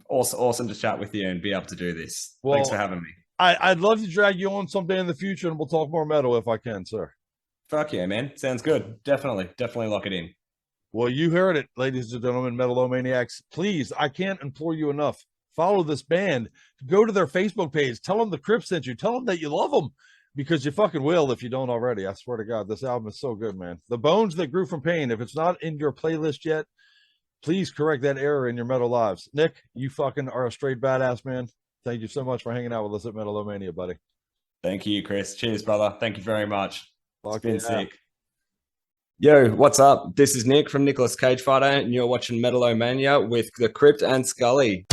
Awesome to chat with you and be able to do this. Well, thanks for having me. I'd love to drag you on someday in the future, and we'll talk more metal if I can, sir. Fuck yeah, man. Sounds good. Definitely lock it in. Well, you heard it, ladies and gentlemen, Metal-O-Maniacs. Please, I can't implore you enough. Follow this band. Go to their Facebook page. Tell them the Crypt sent you. Tell them that you love them, because you fucking will if you don't already. I swear to God, this album is so good, man. The Bones That Grew From Pain. If it's not in your playlist yet, please correct that error in your metal lives. Nick, you fucking are a straight badass, man. Thank you so much for hanging out with us at Metal-O-Mania, buddy. Thank you, Chris. Cheers, brother. Thank you very much. It's been sick. Yeah. Yo, what's up? This is Nick from Nicolas Cage Fighter, and you're watching Metal-O-Mania with the Crypt and Scully.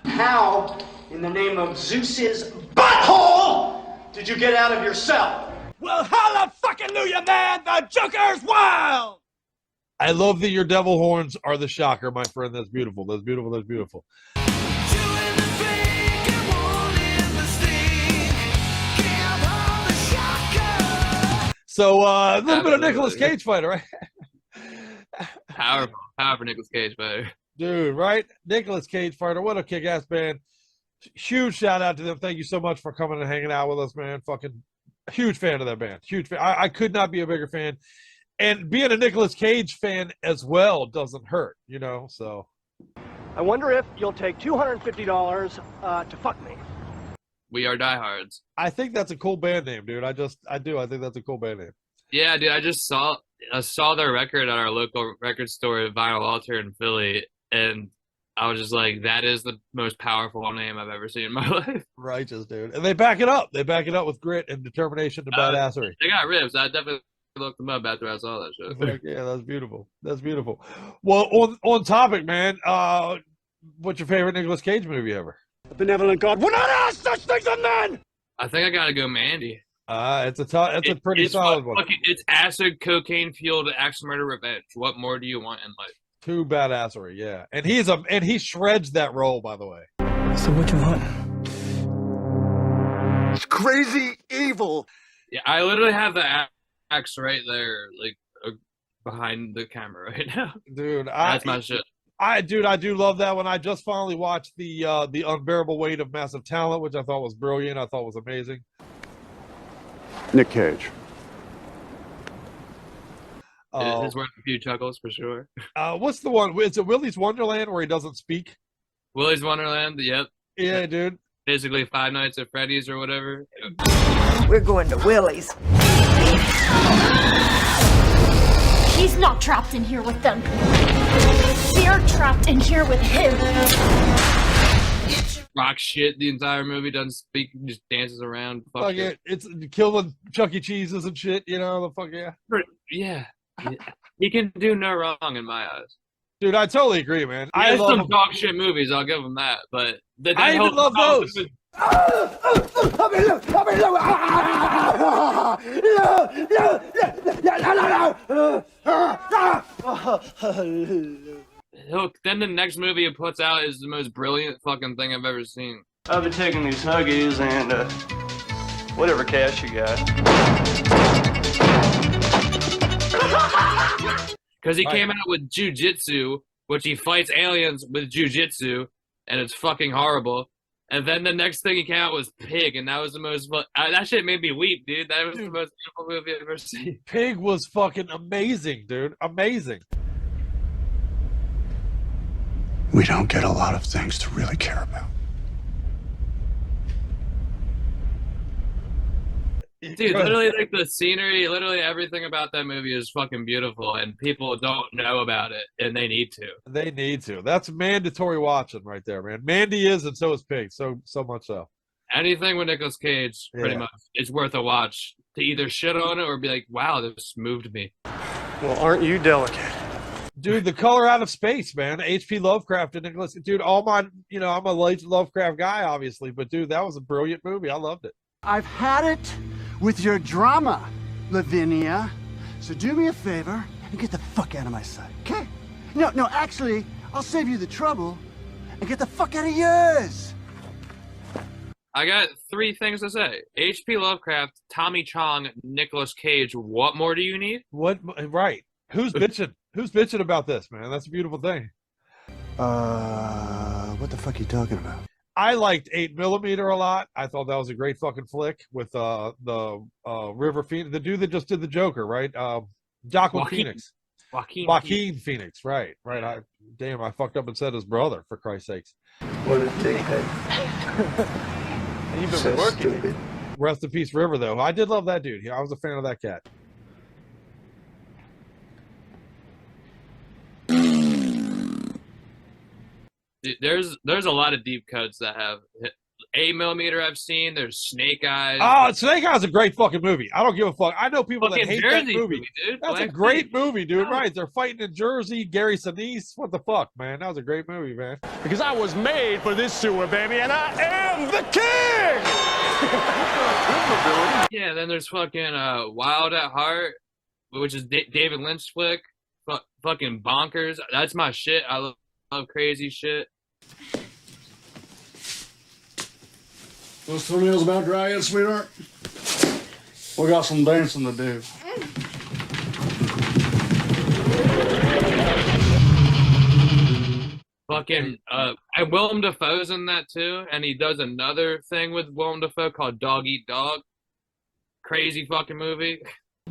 How, in the name of Zeus's butthole, did you get out of your cell? Well, hallelujah, man! The Joker's wild! I love that your devil horns are the shocker, my friend. That's beautiful. That's beautiful. That's beautiful. So a little bit of Nicolas Cage Fighter, right? Powerful Nicolas Cage Fighter. Dude, right? Nicolas Cage Fighter. What a kick-ass band. Huge shout out to them. Thank you so much for coming and hanging out with us, man. Fucking huge fan of that band. Huge fan. I could not be a bigger fan. And being a Nicolas Cage fan as well doesn't hurt, you know, so. I wonder if you'll take $250 to fuck me. We are diehards. I think that's a cool band name, dude. I do. I think that's a cool band name. Yeah, dude. I just saw their record at our local record store at Vinyl Altar in Philly, and I was just like, that is the most powerful name I've ever seen in my life. Righteous, dude. And they back it up. They back it up with grit and determination to badassery. They got ribs. I definitely looked him up after I saw that shit. Like, yeah, that's beautiful. That's beautiful. Well, on topic, man. What's your favorite Nicolas Cage movie ever? The benevolent God will not ask such things of men! I think I gotta go Mandy. It's a pretty solid one. It's acid, cocaine fueled axe murder revenge. What more do you want in life? Too badassery, yeah. And he shreds that role, by the way. So what you want? It's crazy evil. Yeah, I literally have the axe right there, like behind the camera right now. Dude, that's my shit. I do love that one. I just finally watched the Unbearable Weight of Massive Talent, which I thought was brilliant. I thought was amazing. Nick Cage. It's worth a few chuckles for sure. What's the one? Is it Willy's Wonderland where he doesn't speak? Willy's Wonderland, yep. Yeah, dude. Basically Five Nights at Freddy's or whatever. We're going to Willy's. He's not trapped in here with them. They're trapped in here with him. Rock shit the entire movie, doesn't speak, just dances around. Fuck it. It's killing Chuck E. Cheese's and shit, you know, the fuck yeah. Yeah. He can do no wrong in my eyes. Dude, I totally agree, man. I love some dog shit movies, I'll give him that. But I even love those. Look, then the next movie it puts out is the most brilliant fucking thing I've ever seen. I've been taking these Huggies and whatever cash you got. Because he came out with jujitsu, which he fights aliens with jujitsu, and it's fucking horrible. And then the next thing he came out was Pig, and that was the most that shit made me weep, dude. That was the most beautiful movie I've ever seen. Pig was fucking amazing, dude. Amazing. We don't get a lot of things to really care about. Dude, literally, like the scenery, literally everything about that movie is fucking beautiful, and people don't know about it, and they need to. They need to. That's mandatory watching right there, man. Mandy is, and so is Pig. So much so. Anything with Nicolas Cage, pretty much, it's worth a watch. To either shit on it or be like, wow, this moved me. Well, aren't you delicate? Dude, The Color Out of Space, man. H.P. Lovecraft and Nicholas. Dude, I'm a late Lovecraft guy, obviously, but dude, that was a brilliant movie. I loved it. I've had it with your drama, Lavinia. So do me a favor and get the fuck out of my sight, okay? No, actually, I'll save you the trouble and get the fuck out of yours. I got 3 things to say. H.P. Lovecraft, Tommy Chong, Nicolas Cage. What more do you need? What? Right. Who's bitching? Who's bitching about this, man? That's a beautiful thing. What the fuck are you talking about? I liked 8mm a lot. I thought that was a great fucking flick with the River Phoenix, the dude that just did the Joker, right? Joaquin Phoenix. Joaquin Phoenix, right. I fucked up and said his brother, for Christ's sakes. What a dickhead. You've been working. Stupid. Rest in peace, River, though. I did love that dude. I was a fan of that cat. Dude, there's a lot of deep cuts that have 8mm I've seen. There's Snake Eyes. Oh, Snake Eyes is a great fucking movie. I don't give a fuck. I know people that hate Jersey that movie. Dude. That's a great movie, dude. Right. They're fighting in Jersey. Gary Sinise. What the fuck, man? That was a great movie, man. Because I was made for this sewer, baby, and I am the king! Yeah, then there's fucking Wild at Heart, which is David Lynch flick. Fucking bonkers. That's my shit. I love crazy shit. Those toenails about dry yet, sweetheart? We got some dancing to do. Fucking and Willem Dafoe's in that too, and he does another thing with Willem Dafoe called Dog Eat Dog. Crazy fucking movie.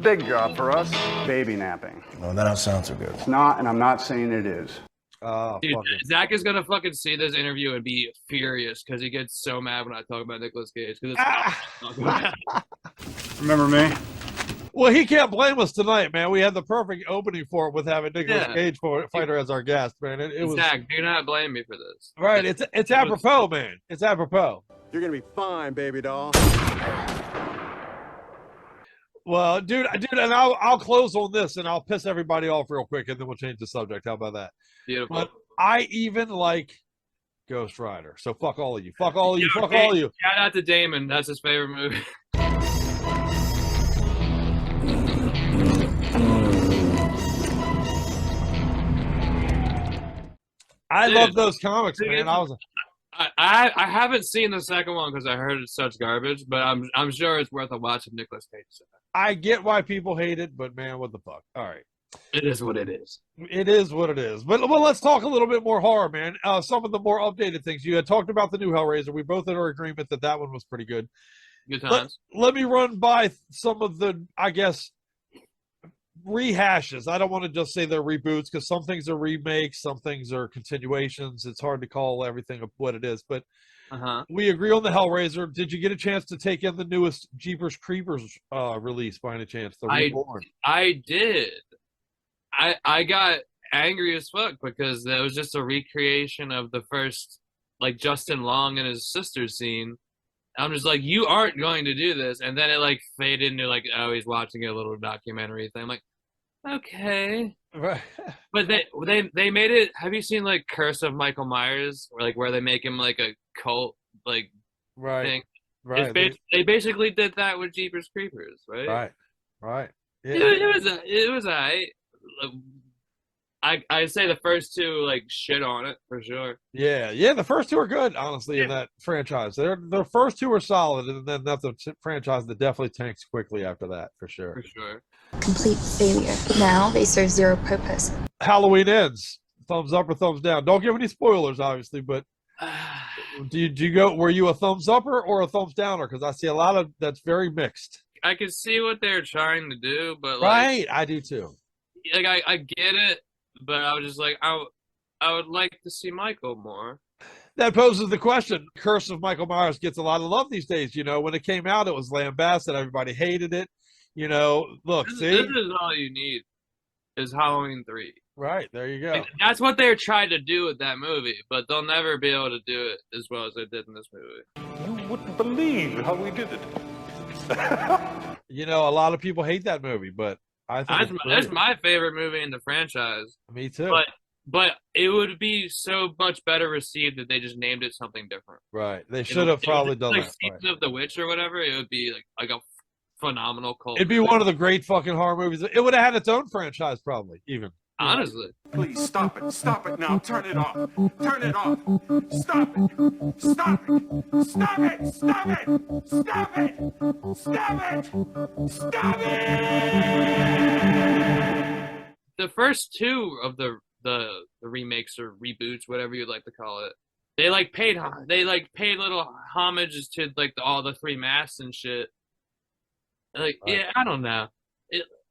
Big job for us, baby napping. Oh, that don't sound so good. It's not, and I'm not saying it is. Dude, Zach is gonna fucking see this interview and be furious because he gets so mad when I talk about Nicolas Cage. Remember me? Well, he can't blame us tonight, man. We had the perfect opening for it with having Nicolas Cage Fighter as our guest, man. It was Zach, do not blame me for this. Right, it's apropos, man. It's apropos. You're gonna be fine, baby doll. Well, dude, and I'll close on this, and I'll piss everybody off real quick, and then we'll change the subject. How about that? Beautiful. But I even like Ghost Rider. So fuck all of you. Fuck all of you. Fuck all of you. Shout out to Damon. That's his favorite movie. I love those comics, man. I haven't seen the second one because I heard it's such garbage, but I'm sure it's worth a watch of Nicolas Cage. I get why people hate it, but man, what the fuck? All right. It is what it is. It is what it is. But well, let's talk a little bit more horror, man. Some of the more updated things. You had talked about the new Hellraiser. We both had our agreement that one was pretty good. Good times. Let me run by some of the, I guess, rehashes. I don't want to just say they're reboots because some things are remakes, some things are continuations. It's hard to call everything what it is, but we agree on the Hellraiser. Did you get a chance to take in the newest Jeepers Creepers release by any chance? The Reborn? I did. I got angry as fuck because that was just a recreation of the first, like, Justin Long and his sister scene. I'm just like, you aren't going to do this. And then it like faded into like, oh, he's watching a little documentary thing. I'm like, okay. Right. But they made it. Have you seen like Curse of Michael Myers, where they make him like a cult like thing? Right. They basically did that with Jeepers Creepers, right? Right. Yeah. It was alright. I say the first two like shit on it for sure. Yeah. The first two are good, honestly, in that franchise. The first two are solid, and then that's a franchise that definitely tanks quickly after that, for sure. For sure. Complete failure. Now they serve zero purpose. Halloween Ends. Thumbs up or thumbs down? Don't give any spoilers, obviously, but do you go? Were you a thumbs upper or a thumbs downer? Because I see a lot of that's very mixed. I can see what they're trying to do, but right, I do too. Like I get it, but I was just like I would like to see Michael more. That poses the question. Curse of Michael Myers gets a lot of love these days. You know, when it came out, it was lambasted. Everybody hated it. You know, look, This see, is all you need is Halloween 3. Right, there you go. Like, that's what they're trying to do with that movie, but they'll never be able to do it as well as they did in this movie. You wouldn't believe how we did it. You know, a lot of people hate that movie, but I think that's my favorite movie in the franchise. Me too. But it would be so much better received if they just named it something different. Right. They should have probably done like that. Season of the Witch or whatever. It would be like a phenomenal cult. It'd be one of the great fucking horror movies. It would have had its own franchise, probably, even. Honestly. Please stop it. Stop it now. Turn it off. Turn it off. Stop it. Stop it. Stop it. Stop it. Stop it. Stop it. Stop it. The first two of the remakes or reboots, whatever you'd like to call it, they paid little homages to like all the three masks and shit. Like, yeah, I don't know.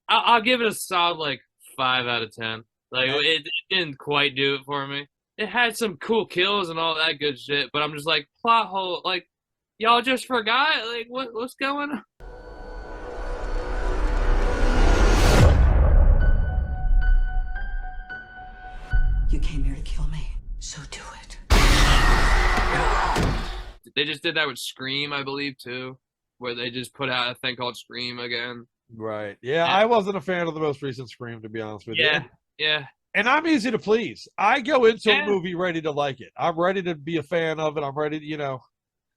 I'll give it a solid like 5 out of 10. Like it didn't quite do it for me. It had some cool kills and all that good shit, but I'm just like, plot hole. Like, y'all just forgot. Like, what's going on? You came here to kill me, so do it. They just did that with Scream, I believe, too, where they just put out a thing called Scream again. Right. Yeah, I wasn't a fan of the most recent Scream, to be honest with you. Yeah. And I'm easy to please. I go into a movie ready to like it. I'm ready to be a fan of it. I'm ready to, you know.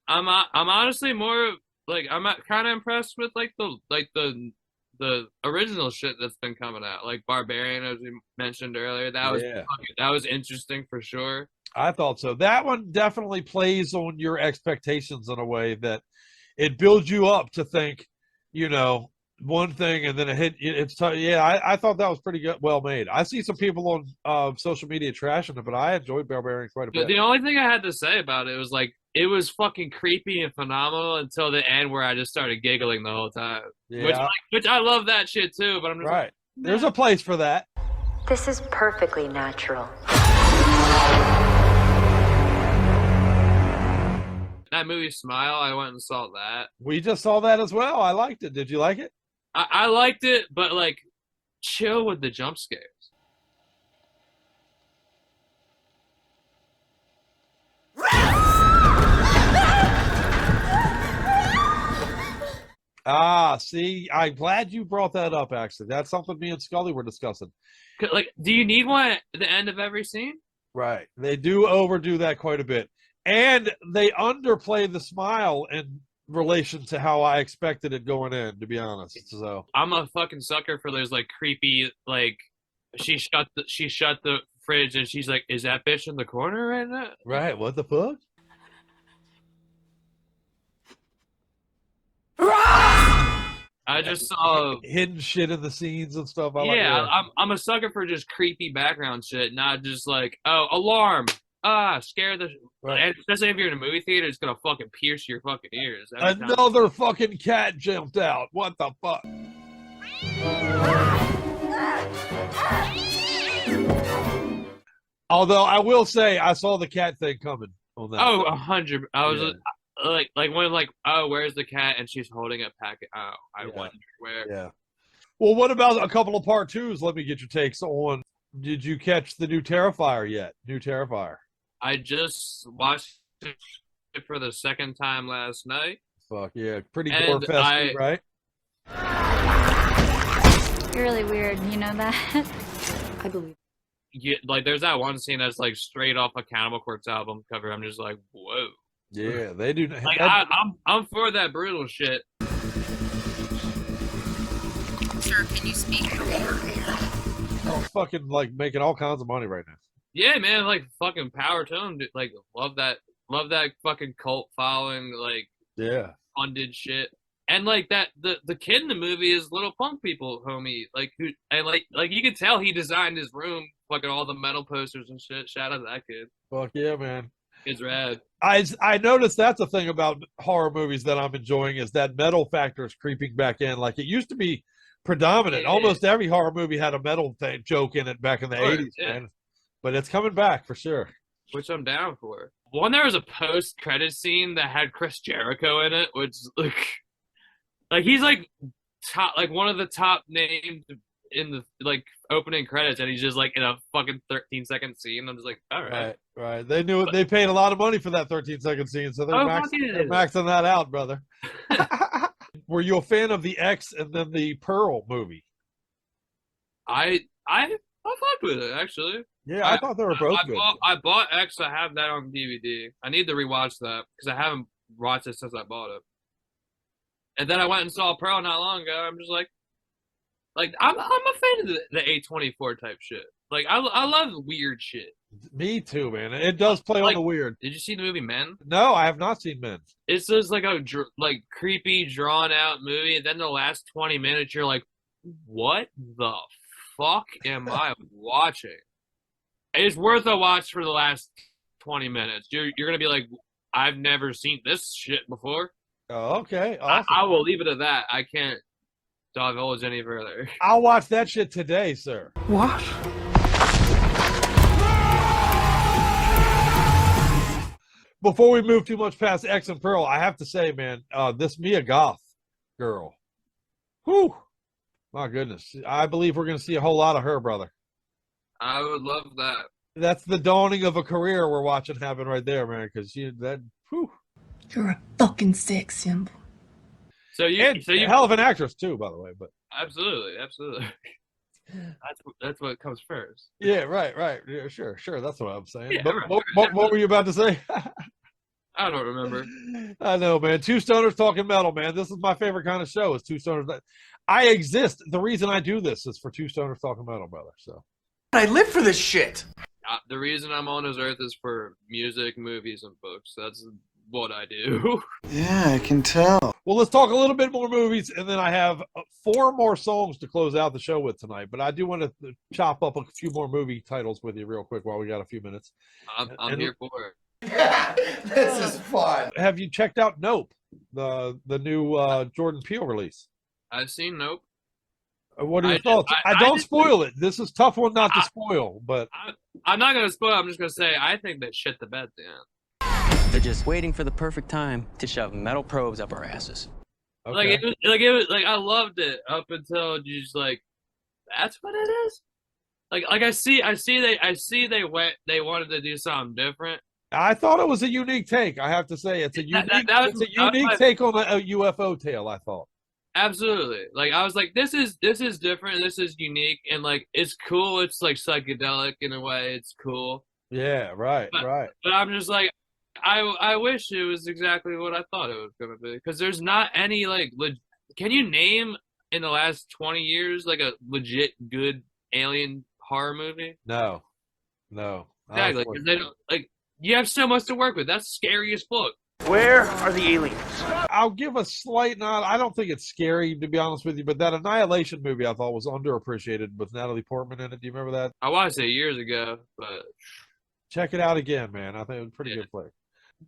I'm honestly more like I'm kind of impressed with like the original shit that's been coming out, like Barbarian, as we mentioned earlier. That was interesting for sure. I thought so. That one definitely plays on your expectations in a way that it builds you up to think, you know, one thing and then it hit. I thought that was pretty good, well made. I see some people on social media trashing it, but I enjoyed Barbarian quite a bit. The only thing I had to say about it was like it was fucking creepy and phenomenal until the end where I just started giggling the whole time. Yeah. Which I love that shit too, but I'm just right. Like, there's a place for that. This is perfectly natural. That movie Smile, I went and saw that. We just saw that as well. I liked it. Did you like it? I liked it, but like, chill with the jump scares. see, I'm glad you brought that up. Actually, that's something me and Scully were discussing. Like, do you need one at the end of every scene? Right, they do overdo that quite a bit, and they underplay the smile in relation to how I expected it going in. To be honest, so I'm a fucking sucker for those like creepy like she shut the fridge and she's like, "Is that bitch in the corner right now?" Right. What the fuck? I just saw hidden shit in the scenes and stuff. I'm a sucker for just creepy background shit, not just like, oh, alarm, scare the. Right. And especially if you're in a movie theater, it's gonna fucking pierce your fucking ears. every time. Another fucking cat jumped out. What the fuck? Although I will say, I saw the cat thing coming on that. Oh, 100. I was like when like, oh, where's the cat? And she's holding a packet. Oh, I wonder where. Yeah. Well, what about a couple of part twos? Let me get your takes on. Did you catch the new Terrifier yet? New Terrifier. I just watched it for the second time last night. Fuck yeah, pretty gore festive, right? You're really weird, you know that? I believe. Yeah, like there's that one scene that's like straight off a Cannibal Corpse album cover. I'm just like, whoa. Yeah, they do. Like I'm for that brutal shit. Sir, can you speak? I'm fucking like making all kinds of money right now. Yeah, man, like fucking power to him. Dude. Like love that fucking cult following. Like funded shit. And like that, the kid in the movie is Little Punk People, homie. Like who and like you can tell he designed his room, fucking all the metal posters and shit. Shout out to that kid. Fuck yeah, man. Kid's rad. I noticed that's the thing about horror movies that I'm enjoying is that metal factor is creeping back in. Like it used to be predominant. Almost every horror movie had a metal joke in it back in the 80s, man. But it's coming back for sure. Which I'm down for. One, there was a post-credit scene that had Chris Jericho in it, which like he's like top, like one of the top names in the like opening credits, and he's just like in a fucking 13-second scene. I'm just like, all right. Right. They knew it. They paid a lot of money for that 13-second scene, so they're maxing that out, brother. Were you a fan of the X and then the Pearl movie? I fucked with it actually. Yeah, I thought they were both good. I bought X. I have that on DVD. I need to rewatch that because I haven't watched it since I bought it. And then I went and saw Pearl not long ago. I'm just like I'm a fan of the A24 type shit. Like I love weird shit. Me too, man. It does play on the weird. Did you see the movie Men? No, I have not seen Men. It's just like a creepy, drawn out movie, and then the last 20 minutes, you're like, what the fuck am I watching? It's worth a watch for the last 20 minutes. You're gonna be like, I've never seen this shit before. Oh, okay. Awesome. I will leave it at that. I can't divulge any further. I'll watch that shit today, sir. What? Before we move too much past X and Pearl, I have to say, man, this Mia Goth girl, whew, my goodness. I believe we're going to see a whole lot of her, brother. I would love that. That's the dawning of a career we're watching happen right there, man, because whew. You're a fucking sex symbol. So you hell of an actress, too, by the way. But Absolutely. That's what comes first. Yeah, right. Yeah, sure. That's what I'm saying. Yeah, but right. what were you about to say? I don't remember. I know, man. Two stoners talking metal, man. This is my favorite kind of show. Is two stoners. I exist. The reason I do this is for two stoners talking metal, brother. So I live for this shit. The reason I'm on this earth is for music, movies, and books. That's what I do. Yeah, I can tell. Well, let's talk a little bit more movies, and then I have 4 more songs to close out the show with tonight. But I do want to chop up a few more movie titles with you real quick while we got a few minutes. I'm here for it. Yeah, this is fun. Have you checked out Nope, the new Jordan Peele release? I've seen Nope. What are your thoughts? I don't spoil it. This is a tough one not to spoil, but I'm not going to spoil. I'm just going to say I think they shit the bed then. They're just waiting for the perfect time to shove metal probes up our asses. Okay. It was I loved it up until you just like, that's what it is. Like I see they wanted to do something different. I thought it was a unique take. I have to say, it's a unique, take on a UFO tale. I thought. Absolutely. Like I was like, this is different. This is unique, and like it's cool. It's like psychedelic in a way. It's cool. Yeah, right, But, right. but I'm just like, I wish it was exactly what I thought it was gonna be. Because there's not any like, can you name in the last 20 years like a legit good alien horror movie? No. Exactly. 'Cause they don't like. You have so much to work with. That's scary as fuck. Where are the aliens? I'll give a slight nod. I don't think it's scary, to be honest with you, but that Annihilation movie I thought was underappreciated with Natalie Portman in it. Do you remember that? I watched it years ago, but check it out again, man. I think it was a pretty good flick.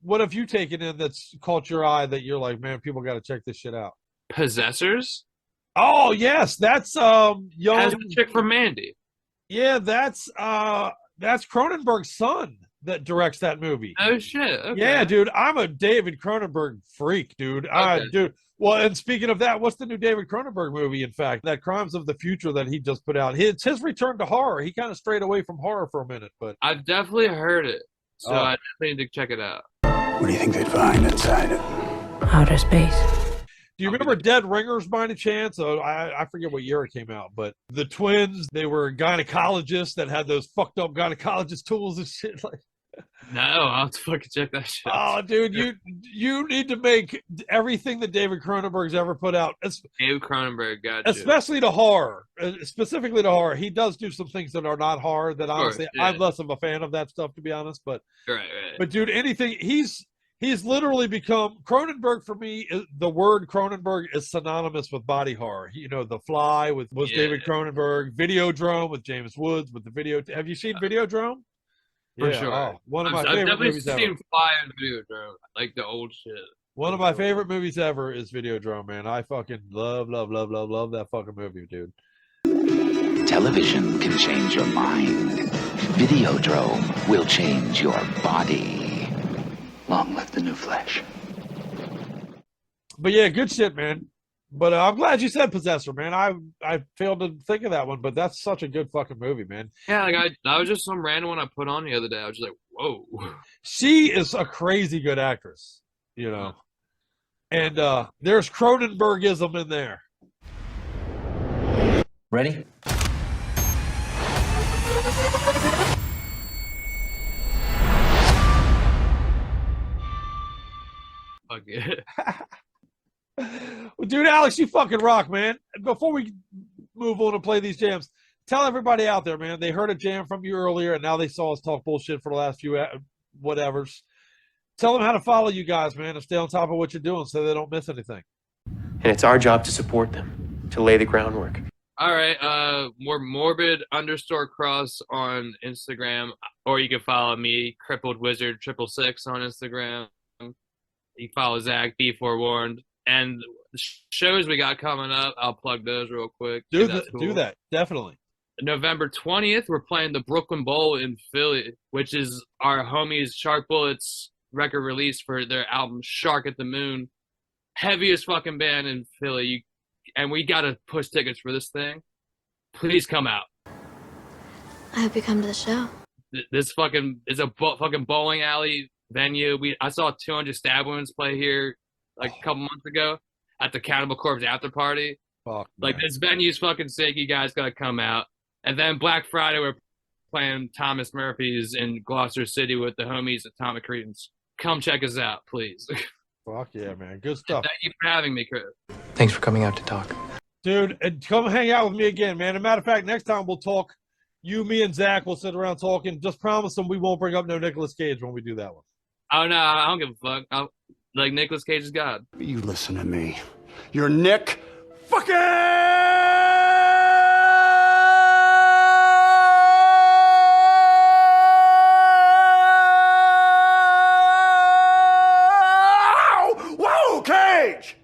What have you taken in that's caught your eye that you're like, man, people got to check this shit out? Possessors? Oh yes, that's young As the chick from Mandy. Yeah, that's Cronenberg's son that directs that movie. Oh shit! Okay. Yeah, dude, I'm a David Cronenberg freak, dude. Dude. Well, and speaking of that, what's the new David Cronenberg movie? In fact, that Crimes of the Future that he just put out. It's his return to horror. He kind of strayed away from horror for a minute, but I've definitely heard it, so I definitely need to check it out. What do you think they'd find inside it? Outer space. do you remember Dead Ringers by any chance? I forget what year it came out, but the twins, they were gynecologists that had those fucked up gynecologist tools and shit. Like, no, I'll have to fucking check that shit. Oh, dude, you need to make everything that David Cronenberg's ever put out. David Cronenberg, got you. Especially the horror, specifically the horror. He does do some things that are not horror. That honestly, I'm less of a fan of that stuff, to be honest. But right. But dude, anything he's literally become Cronenberg for me. The word Cronenberg is synonymous with body horror. You know, The Fly was David Cronenberg, Videodrome with James Woods with the video. Have you seen Videodrome? For sure. One of my I've favorite definitely movies ever. seen Fly and Videodrome, like the old shit. One of my favorite movies ever is Videodrome, man. I fucking love that fucking movie, dude. Television can change your mind. Videodrome will change your body. Long live the new flesh. But yeah, good shit, man. But I'm glad you said Possessor, man. I failed to think of that one, but that's such a good fucking movie, man. Yeah, like that was just some random one I put on the other day. I was just like, whoa. She is a crazy good actress, you know. And there's Cronenbergism in there. Ready? Fuck yeah. Well, dude, Alex, you fucking rock, man. Before we move on and play these jams, tell everybody out there, man. They heard a jam from you earlier, and now they saw us talk bullshit for the last few whatevers. Tell them how to follow you guys, man, and stay on top of what you're doing so they don't miss anything. And it's our job to support them, to lay the groundwork. All right, more Morbid_Cross on Instagram, or you can follow me, Crippled Wizard 666 on Instagram. You can follow Zach, Be Forewarned. And the shows we got coming up, I'll plug those real quick. Do that, definitely. November 20th, we're playing the Brooklyn Bowl in Philly, which is our homies Shark Bullets record release for their album Shark at the Moon. Heaviest fucking band in Philly. And we got to push tickets for this thing. Please come out. I hope you come to the show. This fucking is a fucking bowling alley venue. I saw 200 Stab Wounds play here like a couple months ago at the Cannibal Corpse after party. Fuck, like, this venue's fucking sick. You guys gotta come out. And then Black Friday, we're playing Thomas Murphy's in Gloucester City with the homies at Atomic Cretans. Come check us out, please. Fuck yeah, man. Good stuff. Thank you for having me, Chris. Thanks for coming out to talk. Dude, and come hang out with me again, man. As a matter of fact, next time we'll talk. You, me, and Zach will sit around talking. Just promise them we won't bring up no Nicolas Cage when we do that one. Oh, no, I don't give a fuck. Like, Nicolas Cage is God. You listen to me. You're Nick fucking... Whoa, Cage!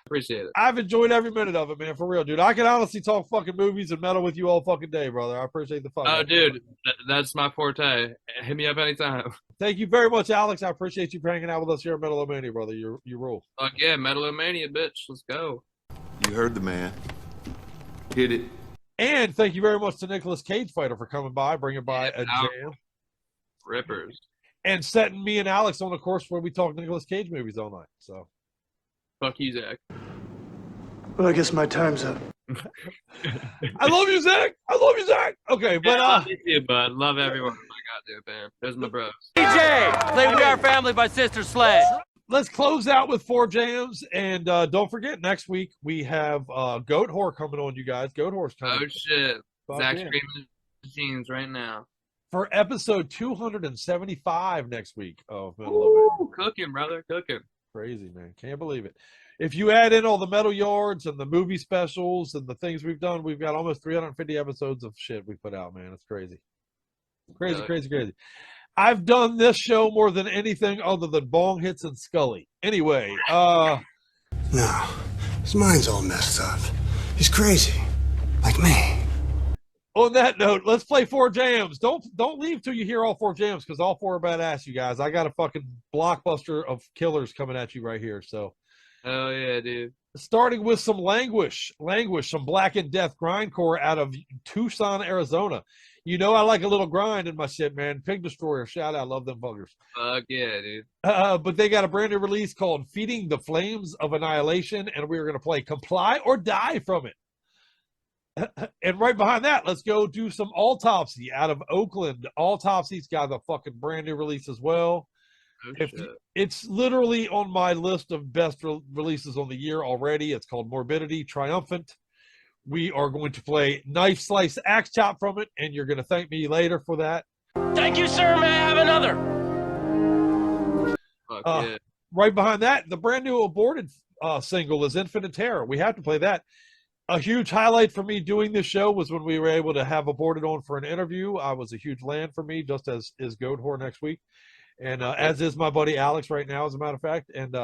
Appreciate it. I've enjoyed every minute of it, man, for real, dude. I can honestly talk fucking movies and metal with you all fucking day, brother. I appreciate the fuck. Oh, dude, that's my forte. Hit me up anytime. Thank you very much, Alex. I appreciate you hanging out with us here at Metal-O-Mania, brother. You rule. Fuck yeah, Metal-O-Mania, bitch. Let's go. You heard the man. Hit it. And thank you very much to Nicolas Cage Fighter for coming by, bringing by a jam. Rippers. And setting me and Alex on a course where we talk Nicolas Cage movies all night. So, fuck you, Zach. Well, I guess my time's up. I love you, Zach. I love you, Zach. Okay, but I love you too, bud. Love everyone. Oh my god, dude, man. There's my bros. DJ, play We Are Family by Sister Sledge. let's close out with 4 jams. And don't forget, next week we have Goat Whore coming on, you guys. Goat Whore's coming. Oh, shit. Fuck Zach's yeah. screaming machines right now. For episode 275 next week of Ooh, cooking, brother. Cooking. Crazy, man. Can't believe it. If you add in all the metal yards and the movie specials and the things we've done, we've got almost 350 episodes of shit we put out, man. It's crazy. Crazy, crazy, crazy. I've done this show more than anything other than Bong Hits and Scully. Anyway, No, his mind's all messed up. He's crazy, like me. On that note, let's play 4 jams. Don't leave till you hear all 4 jams, because all 4 are badass, you guys. I got a fucking blockbuster of killers coming at you right here. So, oh yeah, dude. Starting with some Languish, some Black and Death grindcore out of Tucson, Arizona. You know I like a little grind in my shit, man. Pig Destroyer, shout out, love them buggers. Fuck yeah, dude. But they got a brand new release called Feeding the Flames of Annihilation, and we are going to play Comply or Die from it. And right behind that, let's go do some Autopsy out of Oakland. Autopsy's got a fucking brand new release as well. It's literally on my list of best releases on the year already. It's called Morbidity Triumphant. We are going to play Knife Slice Axe Chop from it, and you're going to thank me later for that. Thank you, sir. May I have another? Yeah. Right behind that, the brand new Aborted single is Infinite Terror. We have to play that. A huge highlight for me doing this show was when we were able to have Aborted on for an interview. I was a huge land for me, just as is Goat Whore next week. And as is my buddy Alex right now, as a matter of fact. And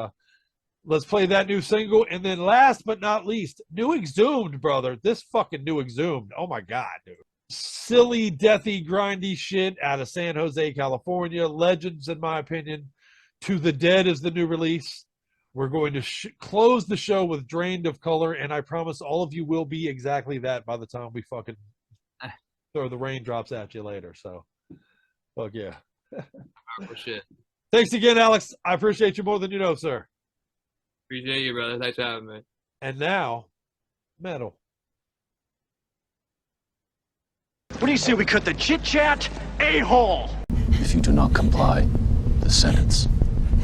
let's play that new single. And then last but not least, New Exhumed, brother. This fucking New Exhumed. Oh, my God, dude. Silly, deathy, grindy shit out of San Jose, California. Legends, in my opinion. To the Dead is the new release. We're going to close the show with Drained of Color, and I promise all of you will be exactly that by the time we fucking throw the raindrops at you later. So, fuck yeah. Oh, shit. Thanks again, Alex. I appreciate you more than you know, sir. Appreciate you, brother. Thanks for having me. And now, metal. What do you say we cut the chit-chat a-hole? If you do not comply, the sentence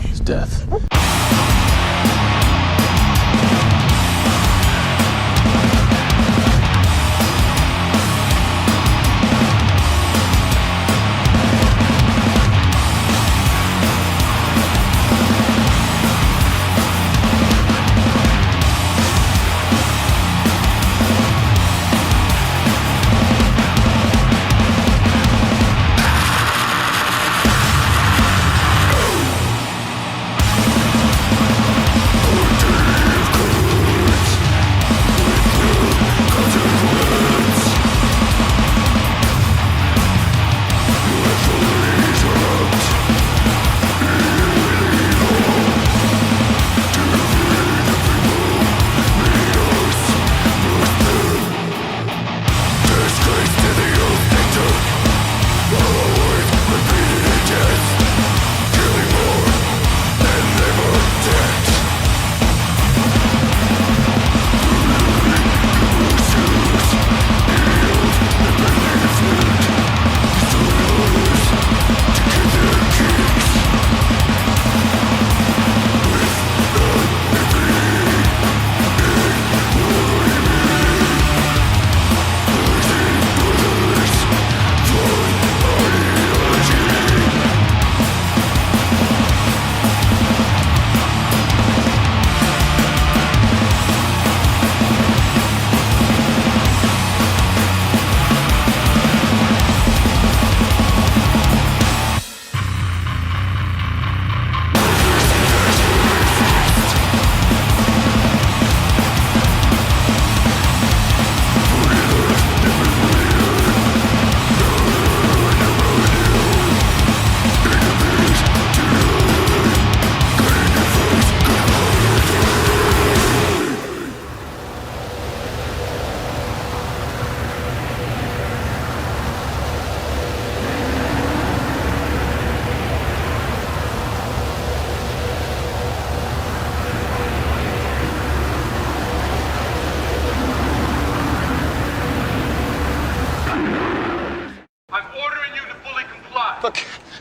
is death.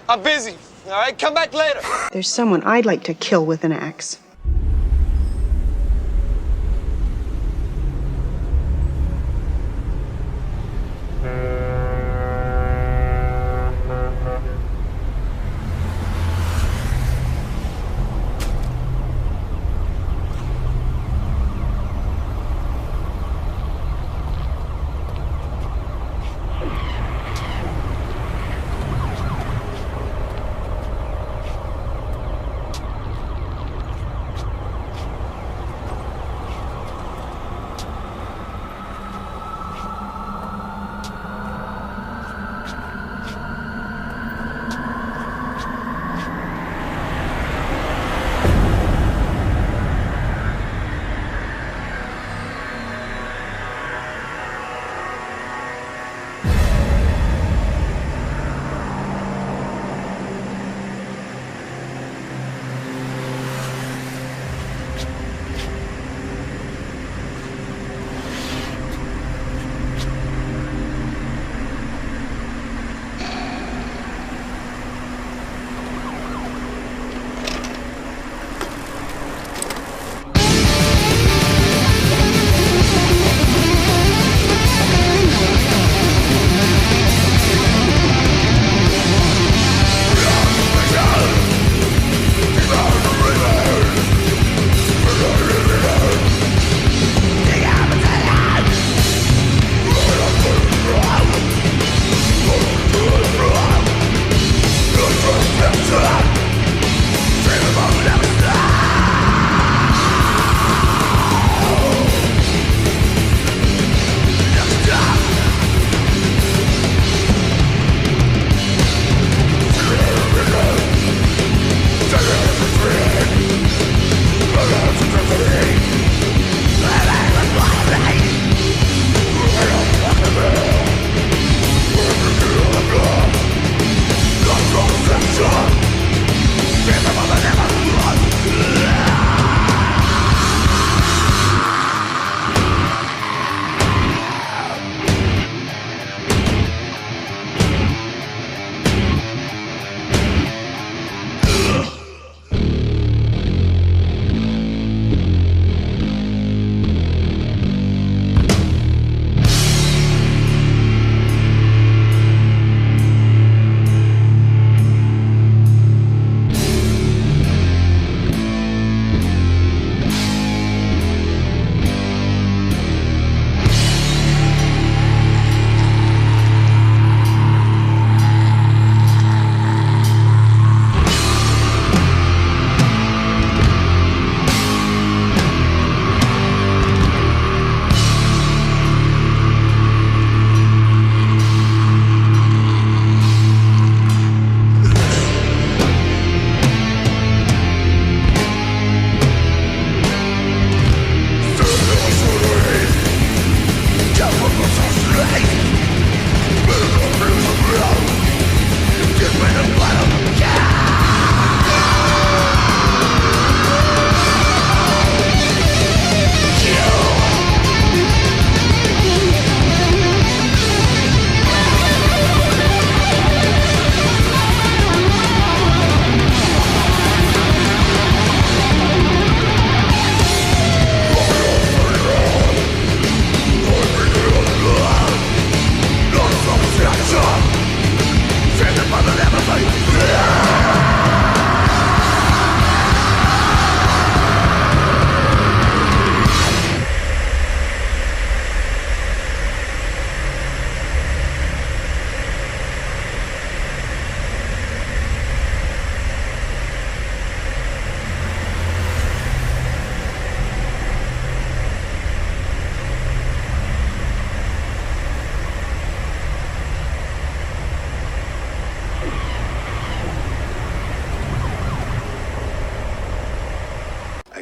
I'm busy. All right, come back later. There's someone I'd like to kill with an axe.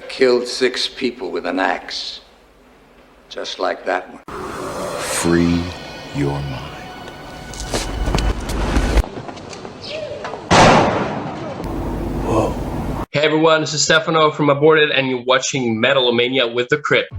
Killed 6 people with an axe. Just like that one. Free your mind. Whoa. Hey everyone, this is Stefano from Aborted, and you're watching Metal-O-Mania with the Crypt.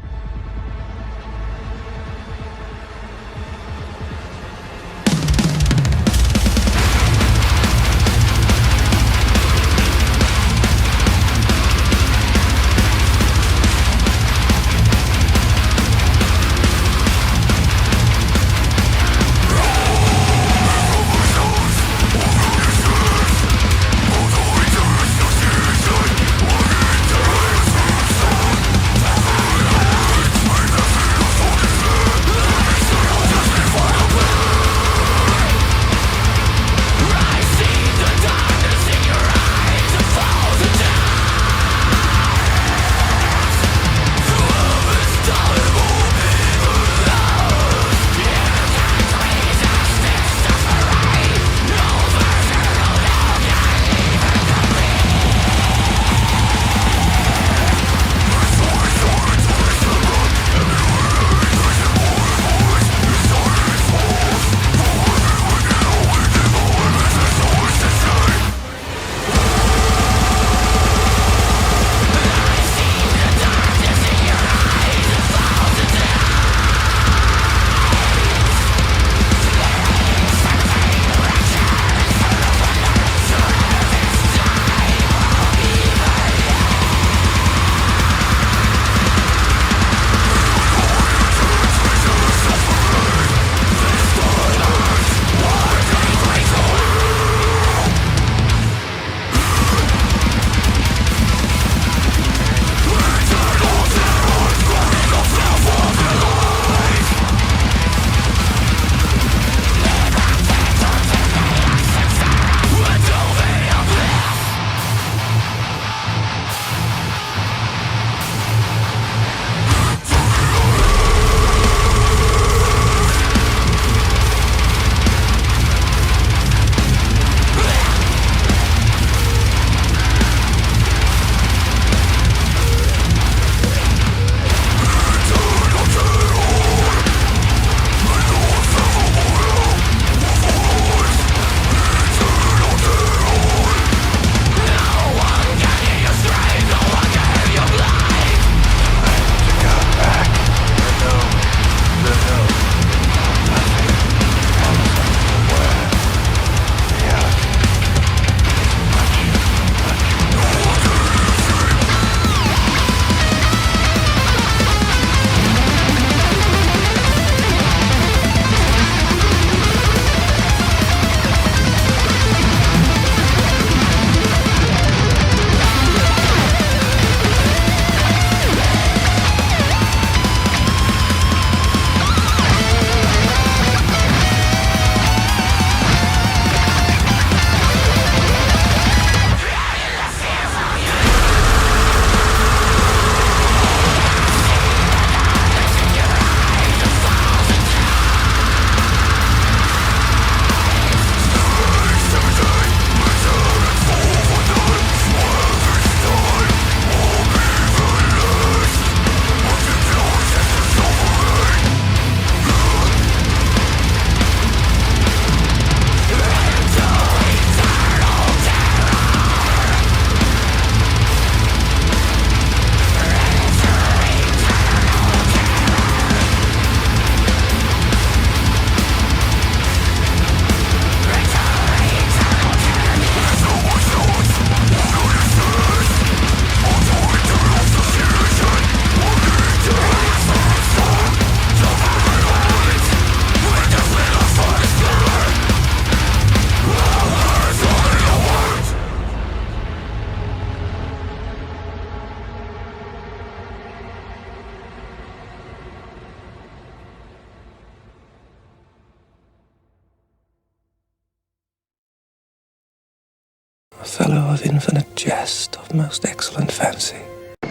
A fellow of infinite jest, of most excellent fancy.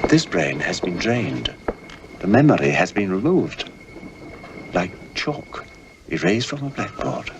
This brain has been drained. The memory has been removed. Like chalk, erased from a blackboard.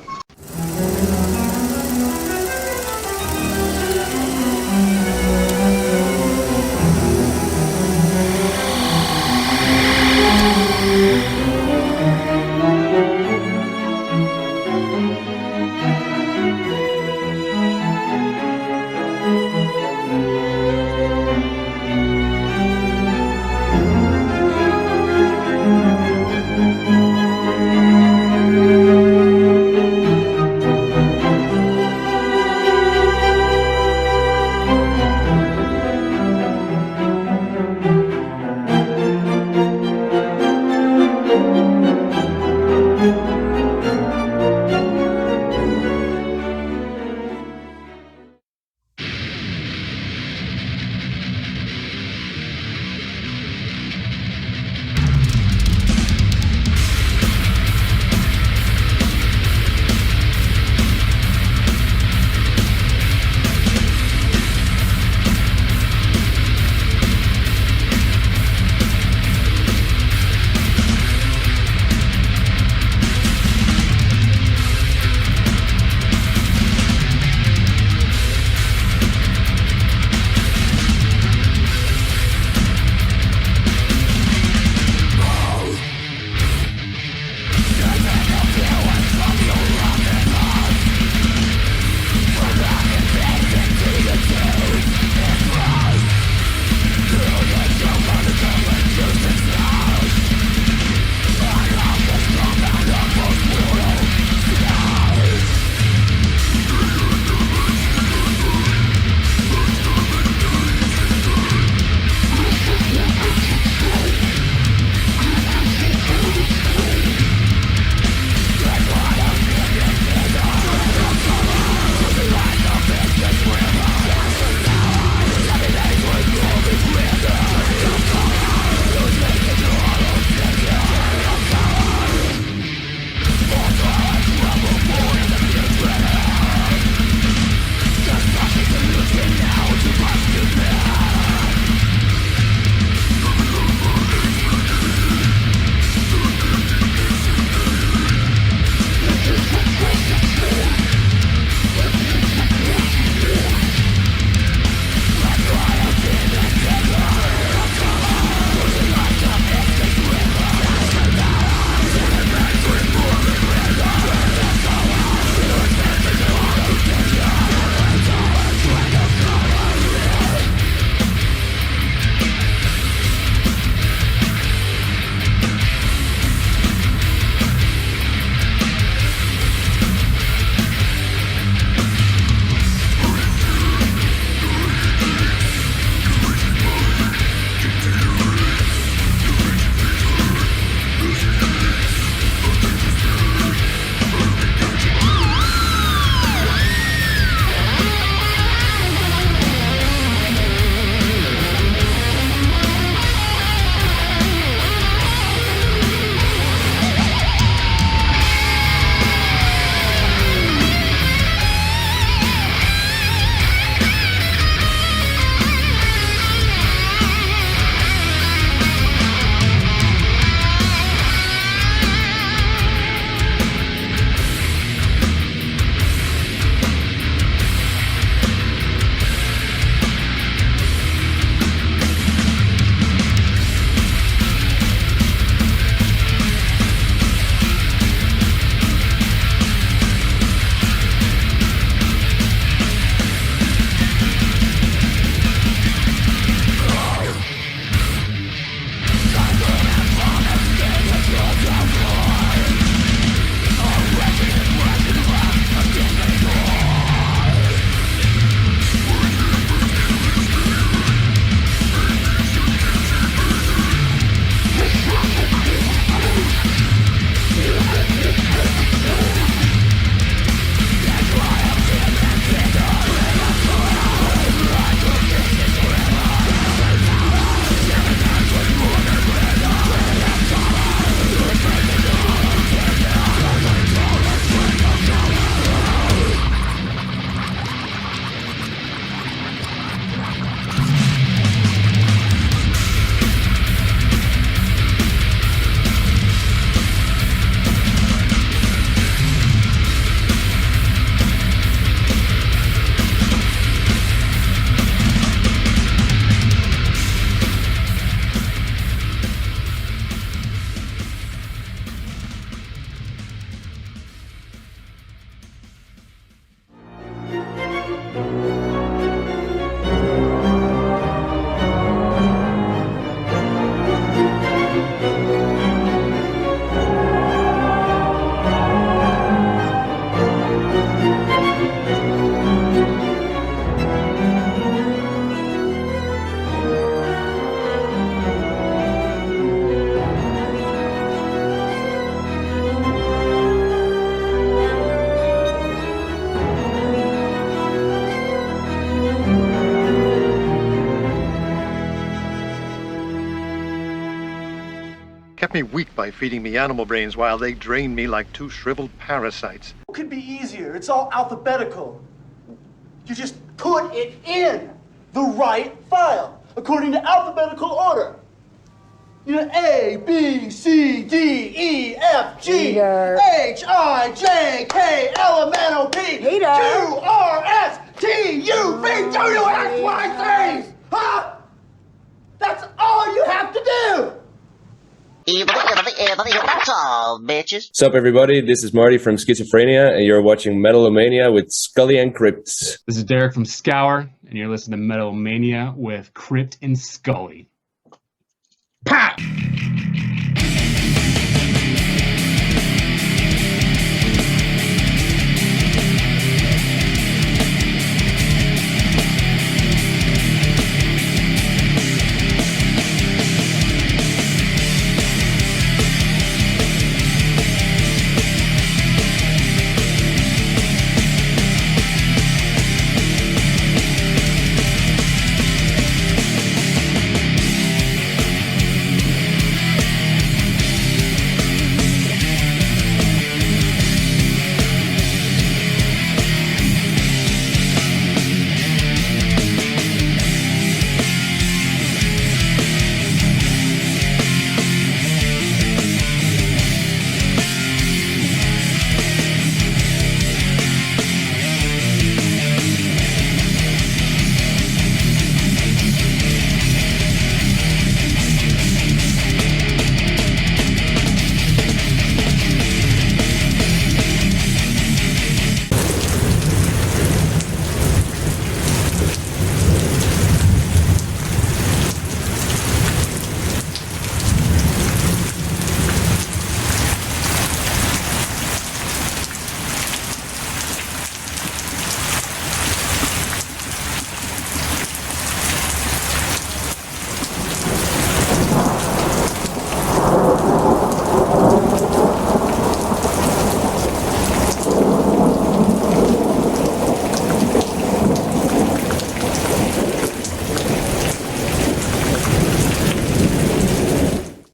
me weak by feeding me animal brains while they drain me like two shriveled parasites. It could be easier. It's all alphabetical. You just put it in the right file, according to alphabetical order. You know, A, B, C, D, E, F, G, H, I, J, K, L, M, N, O, P, Q, R, S, T, U, V, W, X, Y, Z. Huh? That's all you have to do. That's all, bitches. What's up, everybody? This is Marty from Schizophrenia, and you're watching Metal-O-Mania with Scully and Crypt. This is Derek from Scour, and you're listening to Metal-O-Mania with Crypt and Scully. Pat!